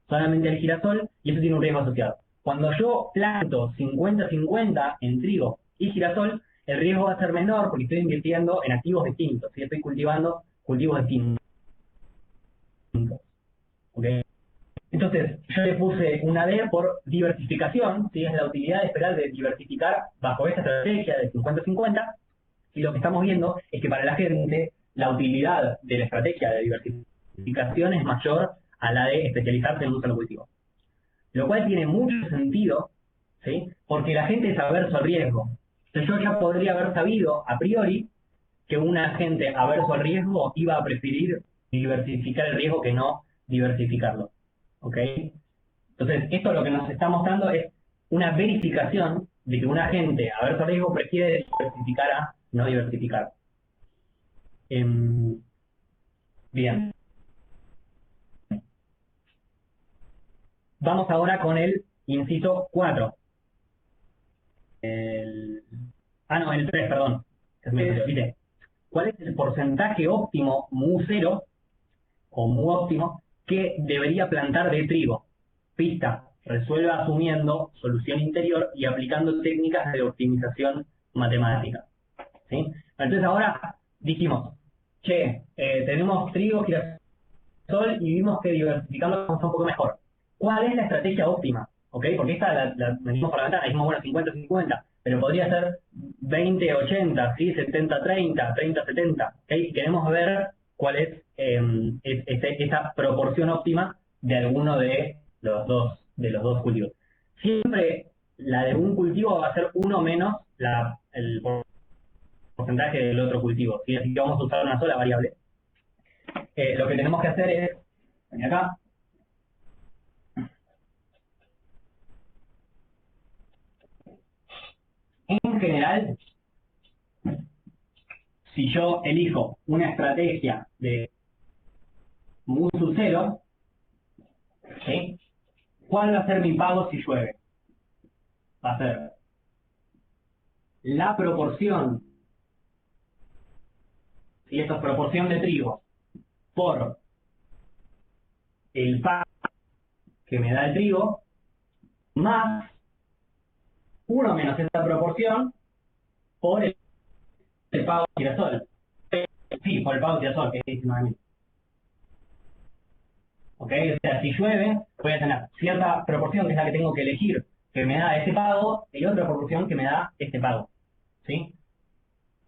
solamente el girasol, y eso tiene un riesgo asociado. Cuando yo planto 50-50 en trigo y girasol, el riesgo va a ser menor porque estoy invirtiendo en activos distintos, ¿sí? Estoy cultivando cultivos distintos. ¿Okay? Entonces, yo le puse una D por diversificación, ¿sí? Es la utilidad de esperar de diversificar bajo esta estrategia de 50-50, y lo que estamos viendo es que para la gente la utilidad de la estrategia de diversificación es mayor a la de especializarse en un solo cultivo. Lo cual tiene mucho sentido, ¿sí? Porque la gente es averso al riesgo. Entonces yo ya podría haber sabido a priori que una gente averso al riesgo iba a preferir diversificar el riesgo que no diversificarlo. ¿Ok? Entonces, esto lo que nos está mostrando es una verificación de que una gente averso al riesgo prefiere diversificar a no diversificar. Bien. Vamos ahora con el inciso 4. El 3, perdón. ¿Cuál es el porcentaje óptimo mu0 o mu óptimo que debería plantar de trigo? Pista, resuelva asumiendo solución interior y aplicando técnicas de optimización matemática. ¿Sí? Entonces ahora dijimos, tenemos trigo, girasol y vimos que diversificarlo está un poco mejor. ¿Cuál es la estrategia óptima? ¿Ok? Porque esta la metimos por la ventana, dijimos, bueno, 50-50, pero podría ser 20-80, ¿sí? 70-30, 30-70. ¿Okay? Queremos ver cuál es esa proporción óptima de alguno de los dos cultivos. Siempre la de un cultivo va a ser uno menos el porcentaje del otro cultivo, ¿sí? Así que vamos a usar una sola variable. Lo que tenemos que hacer es, ven acá, en general, si yo elijo una estrategia de mu sub 0, ¿sí? ¿Cuál va a ser mi pago si llueve? Va a ser la proporción, y esto es proporción de trigo, por el pago que me da el trigo, más 1 menos esta proporción por el pago de girasol. Sí, por el pago de girasol, que es 19.000. ¿Ok? O sea, si llueve, voy a tener cierta proporción, que es la que tengo que elegir, que me da este pago, y otra proporción que me da este pago. ¿Sí?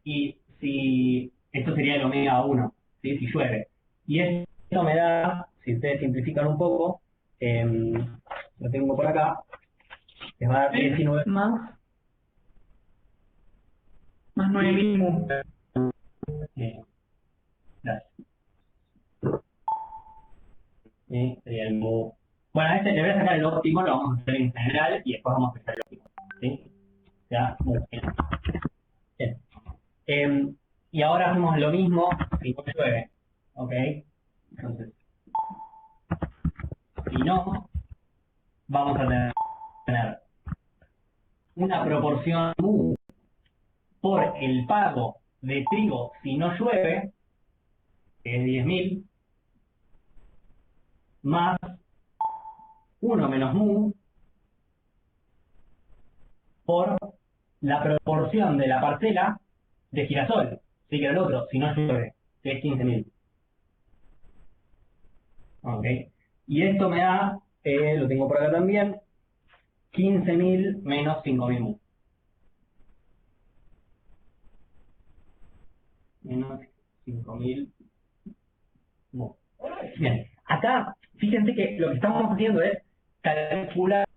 Y si esto sería el omega 1, ¿sí? Si llueve. Y esto me da, si ustedes simplifican un poco, lo tengo por acá, les va a dar 19.
Más 9.000 mu.
Gracias. Sería el mu. Bueno, a este le voy a sacar el óptimo, lo vamos a hacer en general y después vamos a empezar el óptimo. ¿Sí? Ya, muy bien. Bien. Y ahora hacemos lo mismo si no llueve. ¿Ok? Entonces, si no, vamos a tener una proporción mu por el pago de trigo si no llueve, que es 10.000, más 1 menos mu por la proporción de la parcela de girasol, sí, que era el otro, si no llueve, que es 15.000. ¿Ok? Y esto me da, lo tengo por acá también, 15.000 menos 5.000 mu. Menos 5.000 mu. Bien, acá fíjense que lo que estamos haciendo es calcular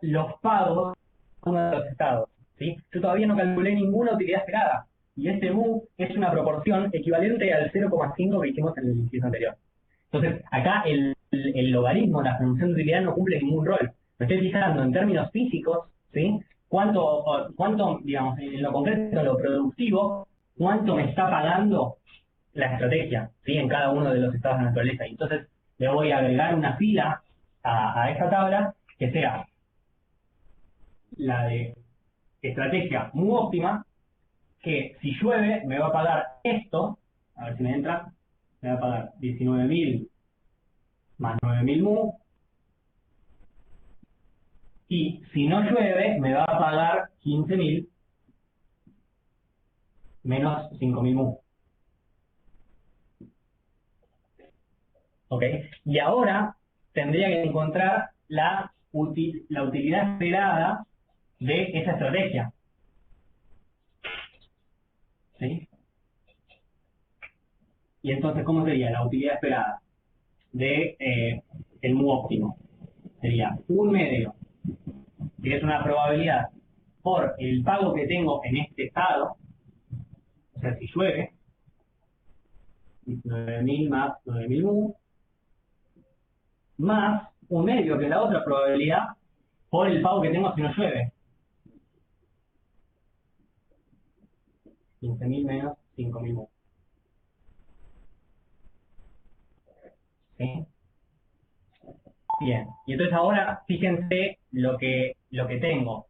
los pagos de uno de los estados. ¿Sí? Yo todavía no calculé ninguna utilidad esperada. Y este mu es una proporción equivalente al 0,5 que hicimos en el inciso anterior. Entonces, acá el logaritmo, la función de utilidad no cumple ningún rol. Me estoy fijando en términos físicos, ¿sí? Cuánto, digamos, en lo concreto, en lo productivo, cuánto me está pagando la estrategia, ¿sí? En cada uno de los estados de naturaleza. Y entonces, le voy a agregar una fila a esta tabla que sea la de estrategia muy óptima, que si llueve me va a pagar esto, a ver si me entra, me va a pagar 19.000 más 9.000 mu, y si no llueve me va a pagar 15.000 menos 5.000 mu. ¿Ok? Y ahora tendría que encontrar la utilidad esperada de esa estrategia. ¿Sí? Y entonces, ¿cómo sería la utilidad esperada de el mu óptimo? Sería un medio, que es una probabilidad por el pago que tengo en este estado, o sea, si llueve, 9.000 más 9.000 mu, más un medio, que es la otra probabilidad, por el pago que tengo si no llueve. 15.000 menos 5.000 mu. ¿Sí? Bien, y entonces ahora fíjense lo que tengo.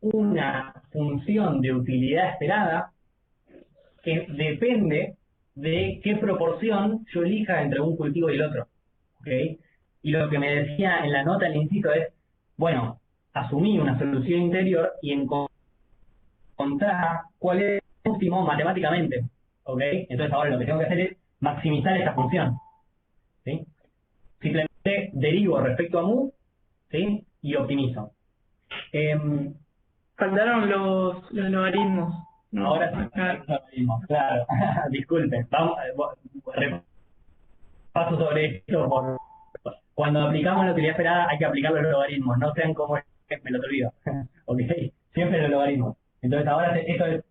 Una función de utilidad esperada que depende de qué proporción yo elija entre un cultivo y el otro. ¿Ok? Y lo que me decía en la nota al inciso es, bueno, asumí una solución interior y encontrar cuál es el óptimo matemáticamente. ¿Ok? Entonces ahora lo que tengo que hacer es maximizar esta función. ¿Sí? Simplemente derivo respecto a mu, ¿sí? Y optimizo.
Faltaron los logaritmos. No,
Ahora sí,
acá.
claro. Disculpen. Vamos, repaso sobre esto. Cuando aplicamos la utilidad esperada hay que aplicar los logaritmos. No sean como me lo olvido. ¿Ok? Siempre los logaritmos. Entonces ahora esto es...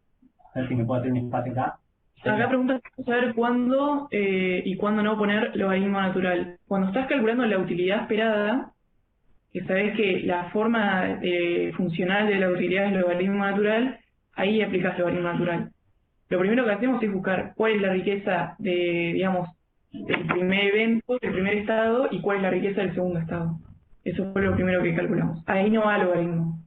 A ver si me puedo hacer un espacio acá.
Acá preguntas saber cuándo y cuándo no poner logaritmo natural. Cuando estás calculando la utilidad esperada, que sabes que la forma funcional de la utilidad es logaritmo natural, ahí aplicas logaritmo natural. Lo primero que hacemos es buscar cuál es la riqueza de, digamos, del primer evento, del primer estado, y cuál es la riqueza del segundo estado. Eso fue lo primero que calculamos. Ahí no va logaritmo.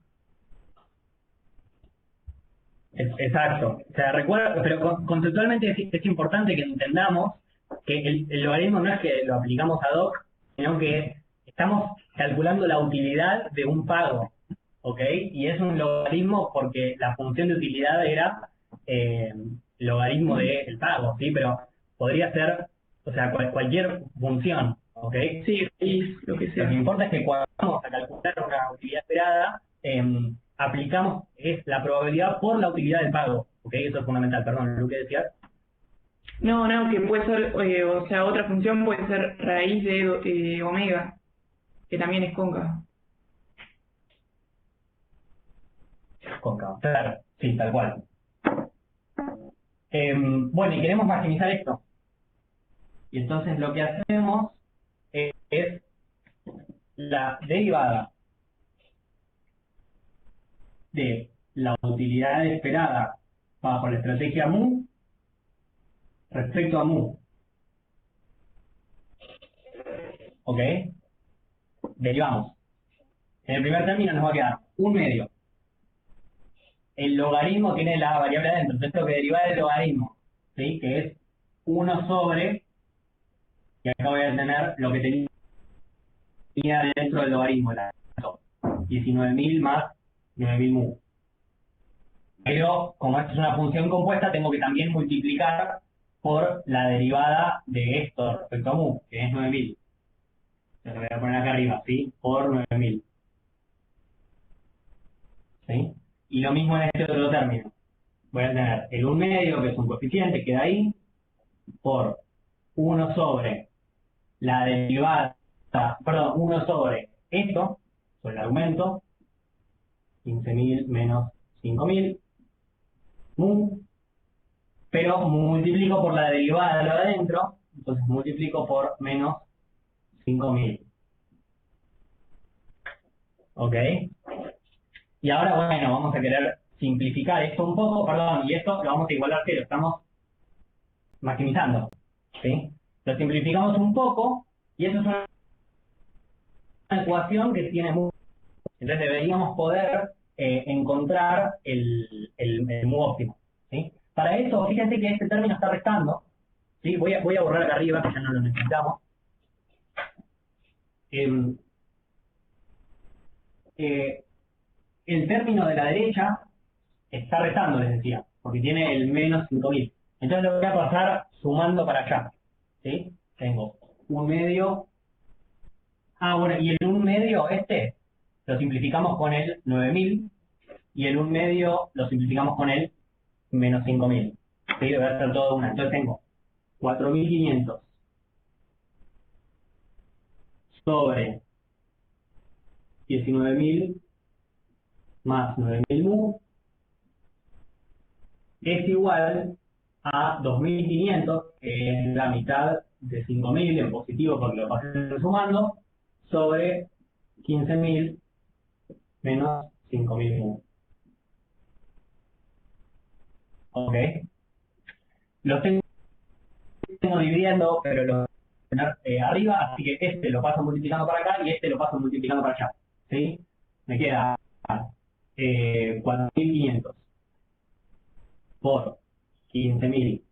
Exacto. O sea, recuerda, pero conceptualmente es importante que entendamos que el logaritmo no es que lo aplicamos ad hoc, sino que estamos calculando la utilidad de un pago, ¿ok? Y es un logaritmo porque la función de utilidad era logaritmo del pago, ¿sí? Pero podría ser, o sea, cualquier función, ¿ok?
Sí, y lo que
Lo
sea.
que importa es que cuando vamos a calcular una utilidad esperada, aplicamos la probabilidad por la utilidad del pago. ¿Ok? Eso es fundamental. Perdón, lo que decías.
No, no, que puede ser, o sea, otra función puede ser raíz de omega, que también es cóncava.
Cóncava. Claro, sí, tal cual. Bueno, y queremos maximizar esto. Y entonces lo que hacemos es la derivada de la utilidad esperada bajo la estrategia mu respecto a mu. ¿Ok? Derivamos. En el primer término nos va a quedar un medio. El logaritmo tiene la variable adentro, entonces tengo que derivar el logaritmo, ¿sí? Que es 1 sobre, y acá voy a tener lo que tenía dentro del logaritmo, la 19.000 más 9.000 mu. Pero como esto es una función compuesta, tengo que también multiplicar por la derivada de esto respecto a mu, que es 9.000. Lo voy a poner acá arriba, ¿sí? Por 9.000. ¿Sí? Y lo mismo en este otro término. Voy a tener el 1 medio, que es un coeficiente, queda ahí, por 1 sobre la derivada, perdón, 1 sobre esto, sobre el aumento, 15.000 menos 5.000, mu, pero multiplico por la derivada de lo de adentro, entonces multiplico por menos 5.000. ¿Ok? Y ahora, bueno, vamos a querer simplificar esto un poco, perdón, y esto lo vamos a igualar a cero, estamos maximizando, ¿sí? Lo simplificamos un poco, y eso es una ecuación que tiene mu. Entonces deberíamos poder encontrar el mu óptimo, ¿sí? Para eso, fíjense que este término está restando, ¿sí? Voy a borrar acá arriba, que ya no lo necesitamos. El término de la derecha está restando, les decía, porque tiene el menos 5.000. Entonces lo voy a pasar sumando para allá, ¿sí? Tengo un medio. Ah, bueno, y el 1 medio lo simplificamos con el 9.000 y el 1 medio lo simplificamos con el menos 5.000. ¿Sí? Lo voy a hacer todo una. Entonces tengo 4.500 sobre 19.000 más 9.000 mu es igual a 2.500, que es la mitad de 5.000 en positivo porque lo pasé sumando, sobre 15.000 menos 5.000 mu. ¿Ok? Los tengo dividiendo, pero lo voy a tener arriba, así que este lo paso multiplicando para acá y este lo paso multiplicando para allá. ¿Sí? Me queda 4.500 por 15.000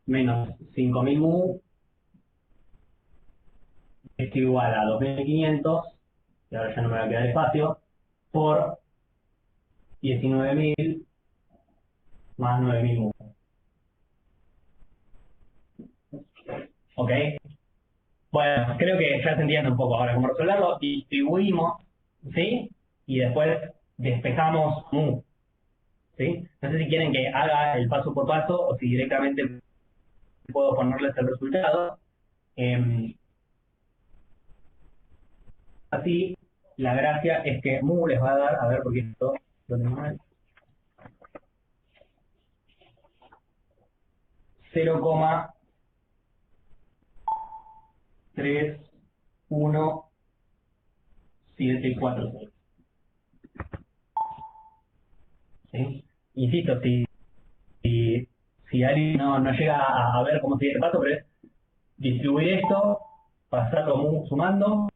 menos 5.000 mu es igual a 2.500, y ahora ya no me va a quedar espacio, por 19.000 más 9.000 mu. ¿Ok? Bueno, creo que ya se entiende un poco. Ahora, como resolverlo, distribuimos, ¿sí? Y después despejamos mu, ¿sí? No sé si quieren que haga el paso por paso o si directamente puedo ponerles el resultado. Así, la gracia es que mu les va a dar, a ver, porque esto lo tengo mal, 0,31746. ¿Sí? Insisto, si alguien no llega a ver cómo sigue el paso, pero es distribuir esto, pasarlo sumando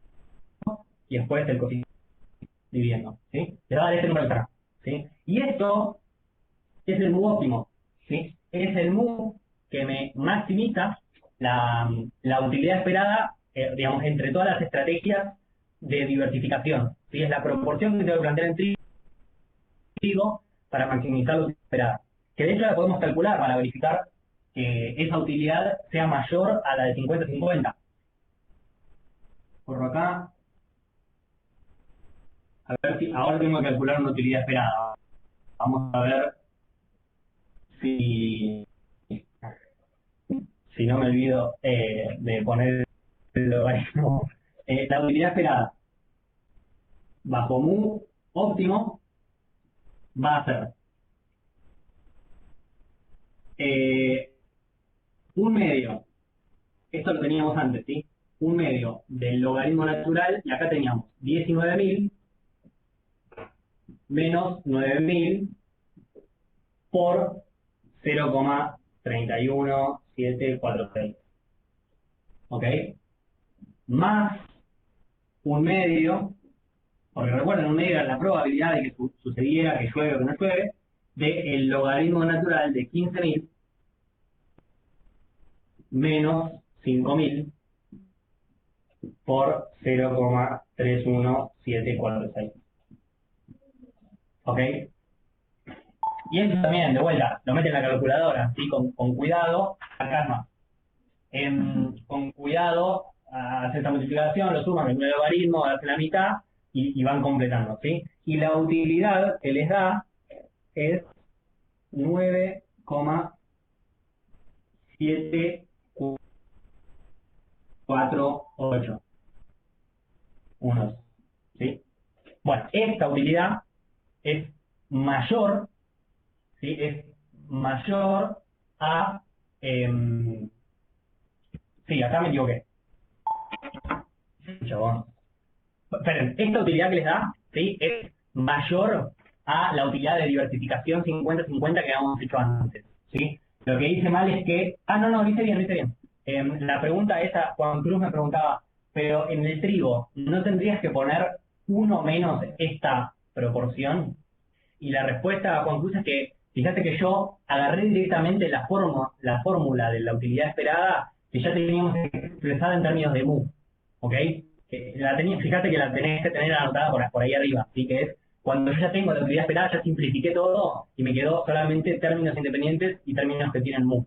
y después el coeficiente dividiendo. ¿Sí? Le va a dar este número acá. ¿Sí? Y esto es el mu óptimo. ¿Sí? Es el mu que me maximiza la utilidad esperada, digamos, entre todas las estrategias de diversificación. ¿Sí? Es la proporción que tengo que plantear en trigo para maximizar la utilidad esperada. Que de hecho la podemos calcular para verificar que esa utilidad sea mayor a la de 50-50. Por acá, a ver si ahora tengo que calcular una utilidad esperada. Vamos a ver si no me olvido de poner el logaritmo. La utilidad esperada bajo mu óptimo va a ser un medio, esto lo teníamos antes, ¿sí? Un medio del logaritmo natural, y acá teníamos 19.000 menos 9.000 por 0,31746. ¿Ok? Más un medio, porque recuerden, un medio era la probabilidad de que sucediera, que llueve o que no llueve, del logaritmo natural de 15.000 menos 5.000 por 0,31746. ¿Ok? Y eso también, de vuelta, lo meten en la calculadora, ¿sí? Con cuidado, acá es más. Con cuidado, hace esta multiplicación, lo suman en un logaritmo, hacen la mitad y van completando, ¿sí? Y la utilidad que les da es 9,748 unos, ¿sí? Bueno, esta utilidad es mayor, ¿sí? Es mayor a... sí, acá me equivoqué. Chabón. Esperen, esta utilidad que les da, ¿sí? Es mayor a la utilidad de diversificación 50-50 que habíamos hecho antes, ¿sí? Lo que hice mal es que... Ah, no, lo hice bien, lo hice bien. La pregunta esa, Juan Cruz me preguntaba, pero en el trigo, ¿no tendrías que poner uno menos esta proporción? Y la respuesta, Juan Cruz, es que, fíjate que yo agarré directamente la fórmula de la utilidad esperada que ya teníamos expresada en términos de mu, ¿ok? Fíjate que la tenés que tener anotada por ahí arriba, así que es, cuando yo ya tengo la utilidad esperada, ya simplifiqué todo y me quedó solamente términos independientes y términos que tienen mu.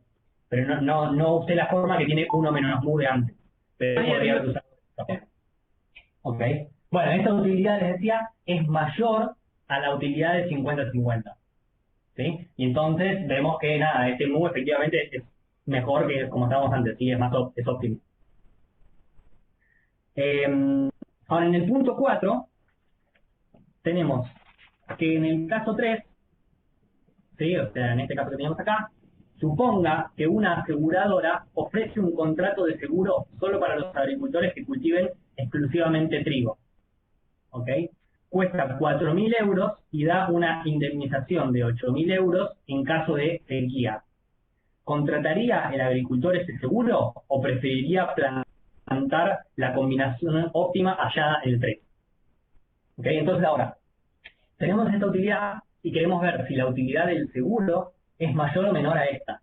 Pero no usé la forma que tiene uno menos mu de antes. Pero podría haber usado esta. ¿Ok? Bueno, esta utilidad, les decía, es mayor a la utilidad de 50-50. ¿Sí? Y entonces vemos que nada, este mu efectivamente es mejor que como estábamos antes, ¿sí? Es óptimo. Ahora, en el punto 4, tenemos que en el caso 3, ¿sí? O sea, en este caso que teníamos acá, suponga que una aseguradora ofrece un contrato de seguro solo para los agricultores que cultiven exclusivamente trigo. ¿Ok? Cuesta 4.000 euros y da una indemnización de 8.000 euros en caso de sequía. ¿Contrataría el agricultor ese seguro o preferiría plantar la combinación óptima hallada en el 3? ¿Ok? Entonces ahora, tenemos esta utilidad y queremos ver si la utilidad del seguro es mayor o menor a esta,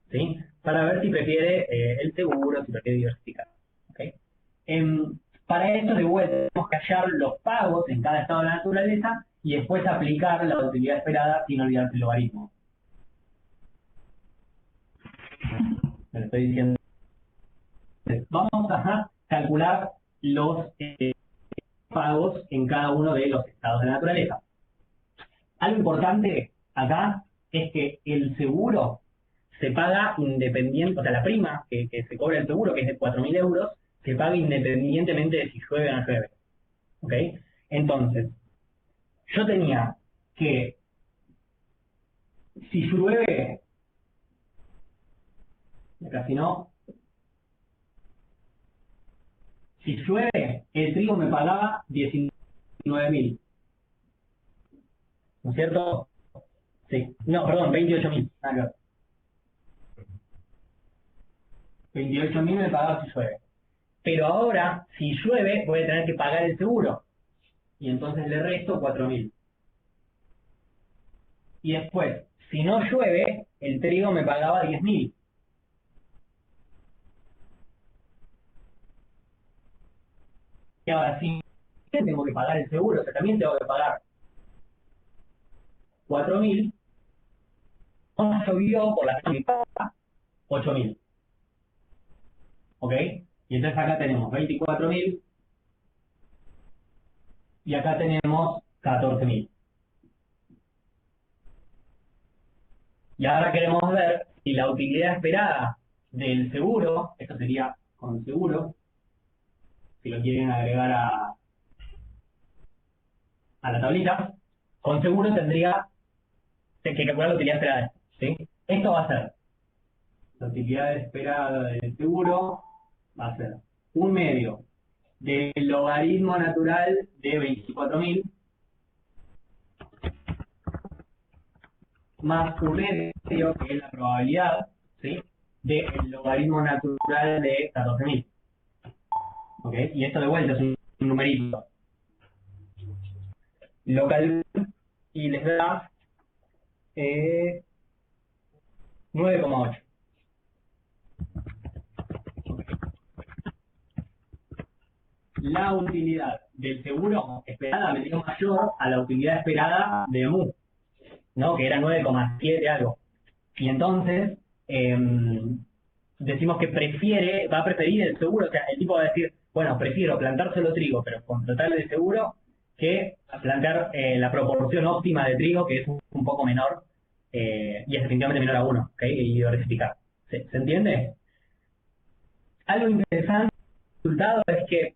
¿sí? Para ver si prefiere el seguro, si prefiere diversificar. ¿Ok? Para eso, de vuelta, tenemos que hallar los pagos en cada estado de la naturaleza y después aplicar la utilidad esperada sin olvidarse el logaritmo. Me lo estoy diciendo. Vamos a calcular los pagos en cada uno de los estados de la naturaleza. Algo importante acá es que el seguro se paga independiente, o sea, la prima que se cobra el seguro, que es de 4.000 euros, se paga independientemente de si llueve o no llueve. ¿Ok? Entonces, yo tenía que, si llueve, casi no, si llueve, el trigo me pagaba 19.000. ¿No es cierto? Sí. No, perdón, 28.000. 28.000 me pagaba si llueve. Pero ahora, si llueve, voy a tener que pagar el seguro. Y entonces le resto 4.000. Y después, si no llueve, el trigo me pagaba 10.000. Y ahora, si tengo que pagar el seguro, o sea, también tengo que pagar 4.000, no llovió por la mitad, 8.000. ¿Ok? Y entonces acá tenemos 24.000 y acá tenemos 14.000. Y ahora queremos ver si la utilidad esperada del seguro, esto sería con seguro, si lo quieren agregar a la tablita, con seguro tendría que calcular la utilidad esperada, ¿sí? Esto va a ser, la utilidad esperada del seguro va a ser un medio del logaritmo natural de 24.000 más un medio, que es la probabilidad, ¿sí?, del logaritmo natural de 14.000. ¿Ok? Y esto de vuelta es un numerito. Lo calculo y les da 9,8. La utilidad del seguro esperada me dio mayor a la utilidad esperada de mu, ¿no? Que era 9,7 algo. Y entonces decimos que va a preferir el seguro. O sea, el tipo va a decir, bueno, prefiero plantar solo trigo, pero contratarle de seguro, que plantar la proporción óptima de trigo, que es un poco menor, y es definitivamente menor a 1, ¿ok? Y diversificar. ¿Se entiende? Algo interesante del resultado es que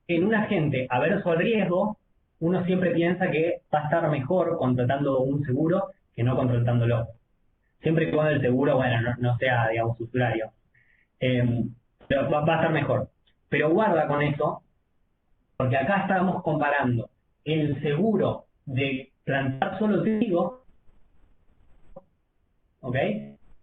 en un agente averso al riesgo, uno siempre piensa que va a estar mejor contratando un seguro que no contratándolo. Siempre y cuando el seguro, bueno, no sea, digamos, usuario. Pero va a estar mejor. Pero guarda con eso, porque acá estamos comparando el seguro de plantar solo trigo, ¿ok?,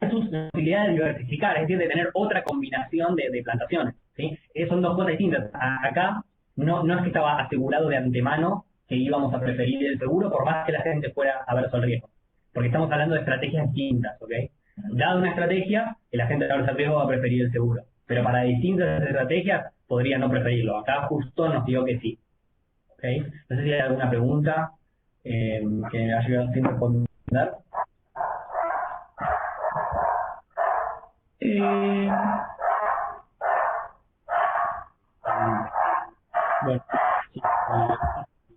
versus la posibilidad de diversificar, es decir, de tener otra combinación de plantaciones, ¿sí? Son dos cosas distintas. Acá no es que estaba asegurado de antemano que íbamos a preferir el seguro, por más que la gente fuera averso al riesgo. Porque estamos hablando de estrategias distintas, ¿ok? Dada una estrategia, el agente averso al riesgo va a preferir el seguro. Pero para distintas estrategias podría no preferirlo. Acá justo nos digo que sí. ¿Ok? No sé si hay alguna pregunta que me ayude sin responder. Bueno,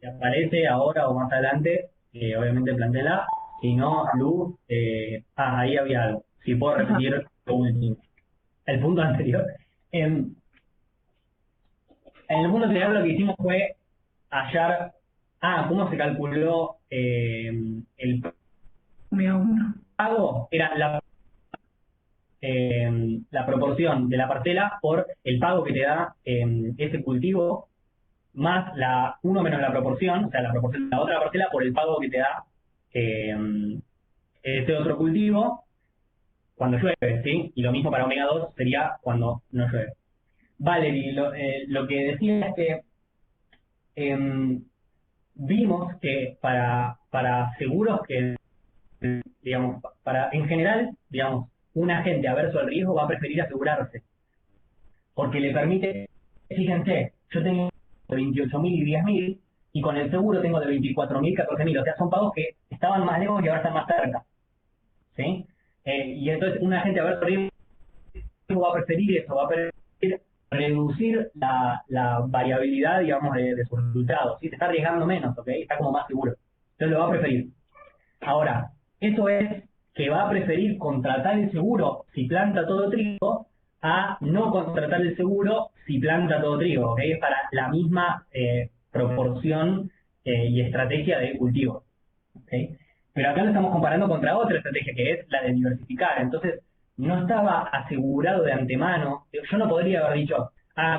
si aparece ahora o más adelante, obviamente plantéala. Si no, Lu, ahí había algo. Si puedo repetir el punto anterior. En el punto anterior lo que hicimos fue hallar, cómo se calculó el pago. Era la proporción de la parcela por el pago que te da ese cultivo, más uno menos la proporción, o sea, la proporción de la otra parcela por el pago que te da ese otro cultivo cuando llueve, ¿sí? Y lo mismo para omega 2 sería cuando no llueve. Valerie, lo que decía es que vimos que para seguros que, digamos, en general, digamos, un agente averso al riesgo va a preferir asegurarse, porque le permite, fíjense, yo tengo 28.000 y 10.000, y con el seguro tengo de 24.000, 14.000, o sea, son pagos que estaban más lejos y ahora están más cerca, ¿sí? Y entonces un agente averso al riesgo va a preferir eso, va a preferir reducir la variabilidad, digamos, de sus resultados, ¿sí? Se está arriesgando menos, ¿ok? Está como más seguro, entonces lo va a preferir. Ahora, eso es que va a preferir contratar el seguro si planta todo trigo a no contratar el seguro si planta todo trigo, ¿ok? Es para la misma proporción y estrategia de cultivo, ¿ok? Pero acá lo estamos comparando contra otra estrategia que es la de diversificar. Entonces, no estaba asegurado de antemano. Yo no podría haber dicho,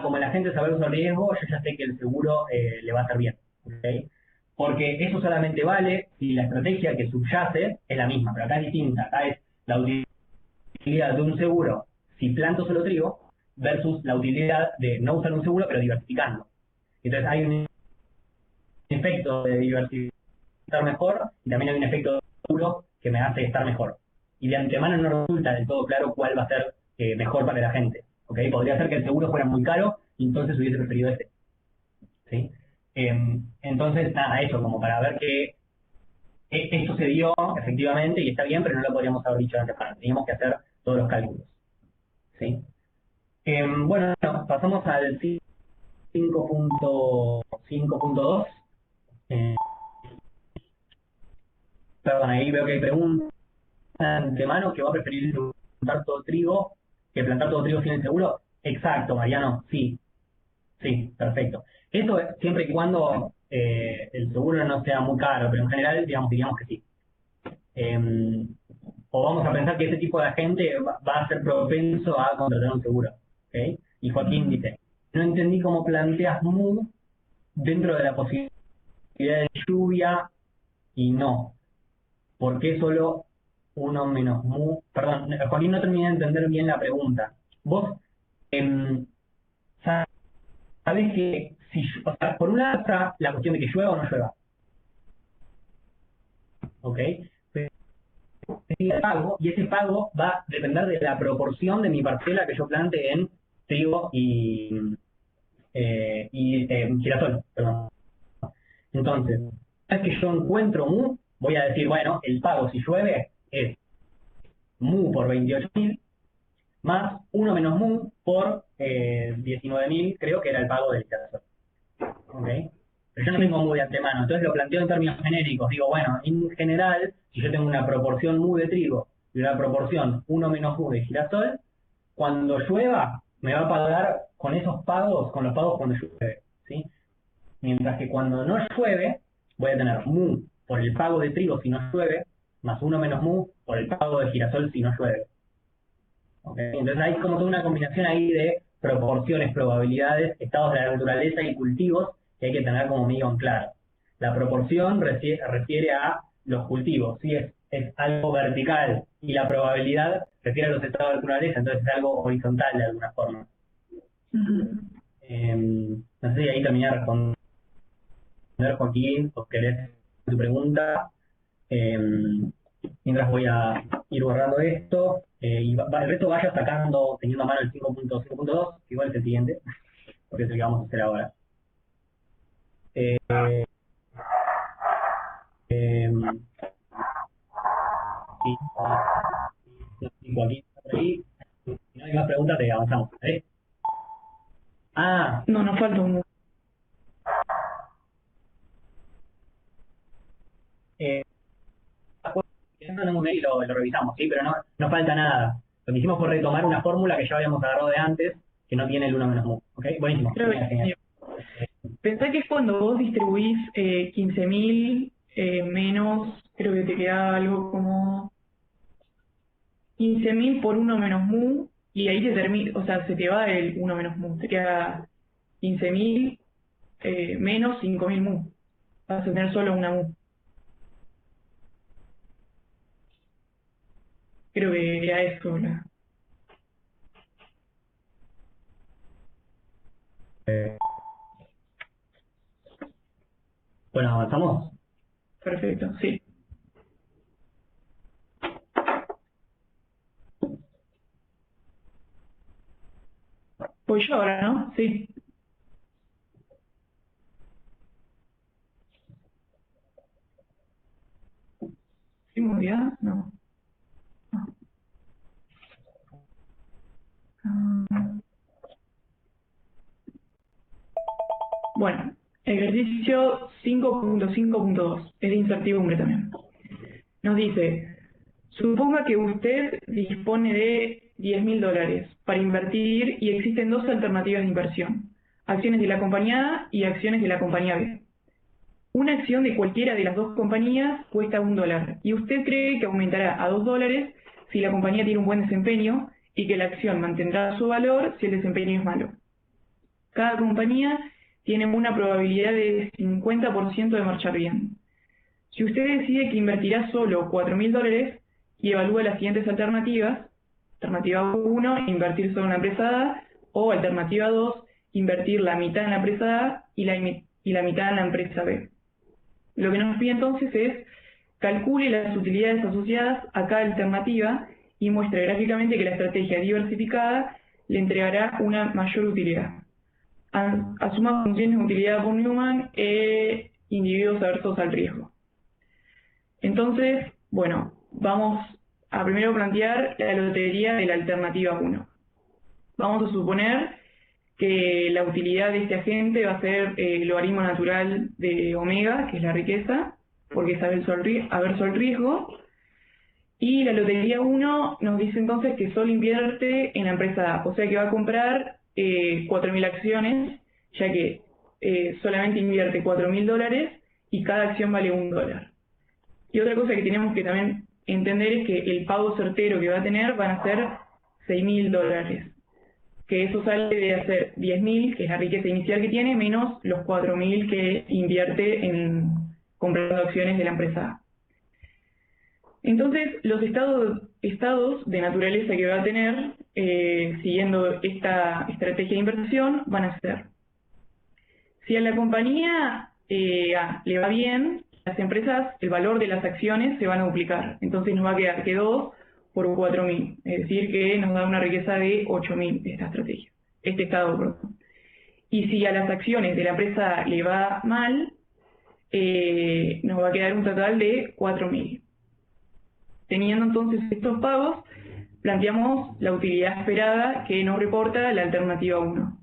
como la gente sabe usar riesgo, yo ya sé que el seguro le va a hacer bien, ¿ok? Porque eso solamente vale si la estrategia que subyace es la misma, pero acá es distinta. Acá es la utilidad de un seguro si planto solo trigo versus la utilidad de no usar un seguro pero diversificando. Entonces hay un efecto de diversificar mejor y también hay un efecto de seguro que me hace estar mejor. Y de antemano no resulta del todo claro cuál va a ser mejor para la gente. ¿Okay? Podría ser que el seguro fuera muy caro y entonces hubiese preferido este. ¿Sí? Entonces, nada, eso, como para ver que esto se dio efectivamente y está bien, pero no lo podríamos haber dicho antes. Teníamos que hacer todos los cálculos. ¿Sí? Bueno, pasamos al 5.2. Perdón, ahí veo que hay preguntas de antemano que va a preferir juntar todo trigo que plantar todo trigo sin el seguro. Exacto, Mariano, sí, sí, perfecto. Eso es siempre y cuando el seguro no sea muy caro, pero en general, diríamos que sí. O vamos a pensar que ese tipo de gente va a ser propenso a contratar un seguro. ¿Ok? Y Joaquín dice, no entendí cómo planteas MU dentro de la posibilidad de lluvia y no. ¿Por qué solo uno menos MU? Perdón, Joaquín, no terminé de entender bien la pregunta. Vos sabés que, o sea, por un lado está la cuestión de que llueva o no llueva. ¿Ok? El pago, y ese pago va a depender de la proporción de mi parcela que yo plante en trigo y girasol, perdón. Entonces, una vez que yo encuentro MU, voy a decir, bueno, el pago si llueve es MU por 28.000 más 1 menos MU por 19.000, creo que era el pago del girasol. ¿Ok? Pero yo no tengo MU de antemano, entonces lo planteo en términos genéricos. Digo, bueno, en general, si yo tengo una proporción MU de trigo y una proporción 1 menos MU de girasol, cuando llueva, me va a pagar con esos pagos, con los pagos cuando llueve, ¿sí? Mientras que cuando no llueve, voy a tener MU por el pago de trigo si no llueve, más 1 menos MU por el pago de girasol si no llueve. ¿Okay? Entonces hay como toda una combinación ahí de proporciones, probabilidades, estados de la naturaleza y cultivos que hay que tener como medio en claro. La proporción refiere a los cultivos, ¿sí? Es algo vertical, y la probabilidad refiere a los estados de la naturaleza, entonces es algo horizontal de alguna forma. No sé si ahí terminé de responder, Joaquín, o querés tu pregunta. Mientras voy a ir borrando esto, y el resto vaya sacando, teniendo a mano el 5.5.2, igual es el siguiente, porque es el que vamos a hacer ahora. Eh, sí, Joaquín, por ahí. Si no hay más preguntas, te avanzamos. ¿Vale? Ah,
No, nos falta un...
en un mail lo revisamos, ¿sí? Pero no falta nada. Lo que hicimos fue retomar una fórmula que ya habíamos agarrado de antes, que no tiene el 1 menos mu. ¿Ok? Buenísimo.
Creo
Genial, genial.
Pensá que es cuando vos distribuís 15.000 menos, creo que te queda algo como 15.000 por 1 menos mu, y ahí te termina, o sea, se te va el 1 menos mu, te queda 15.000 menos 5.000 mu. Vas a tener solo una mu. Creo que era eso.
Bueno, avanzamos.
Perfecto, sí. Voy yo ahora, ¿no? Sí. ¿Simulidad? No. Bueno, ejercicio 5.5.2, es de incertidumbre también. Nos dice, suponga que usted dispone de $10.000 para invertir y existen dos alternativas de inversión, acciones de la compañía A y acciones de la compañía B. Una acción de cualquiera de las dos compañías cuesta $1 y usted cree que aumentará a $2 si la compañía tiene un buen desempeño y que la acción mantendrá su valor si el desempeño es malo. Cada compañía tiene una probabilidad de 50% de marchar bien. Si usted decide que invertirá solo $4.000 y evalúa las siguientes alternativas, alternativa 1, invertir solo en la empresa A, o alternativa 2, invertir la mitad en la empresa A y la mitad en la empresa B. Lo que nos pide entonces es calcule las utilidades asociadas a cada alternativa y muestre gráficamente que la estrategia diversificada le entregará una mayor utilidad. Asuma funciones de utilidad por Newman e individuos aversos al riesgo. Entonces, bueno, vamos a primero plantear la lotería de la alternativa 1. Vamos a suponer que la utilidad de este agente va a ser el logaritmo natural de omega, que es la riqueza, porque es averso al riesgo, Y la lotería 1 nos dice entonces que solo invierte en la empresa A, o sea que va a comprar 4.000 acciones, ya que solamente invierte $4.000 y cada acción vale $1. Y otra cosa que tenemos que también entender es que el pago certero que va a tener van a ser $6.000, que eso sale de hacer 10.000, que es la riqueza inicial que tiene, menos los 4.000 que invierte en comprando acciones de la empresa A. Entonces, los estados de naturaleza que va a tener, siguiendo esta estrategia de inversión, van a ser: si a la compañía A le va bien, las empresas, el valor de las acciones se van a duplicar. Entonces nos va a quedar que 2 por 4.000, es decir, que nos da una riqueza de 8.000 esta estrategia, este estado, perdón. Y si a las acciones de la empresa le va mal, nos va a quedar un total de 4.000. Teniendo entonces estos pagos, planteamos la utilidad esperada que nos reporta la alternativa 1.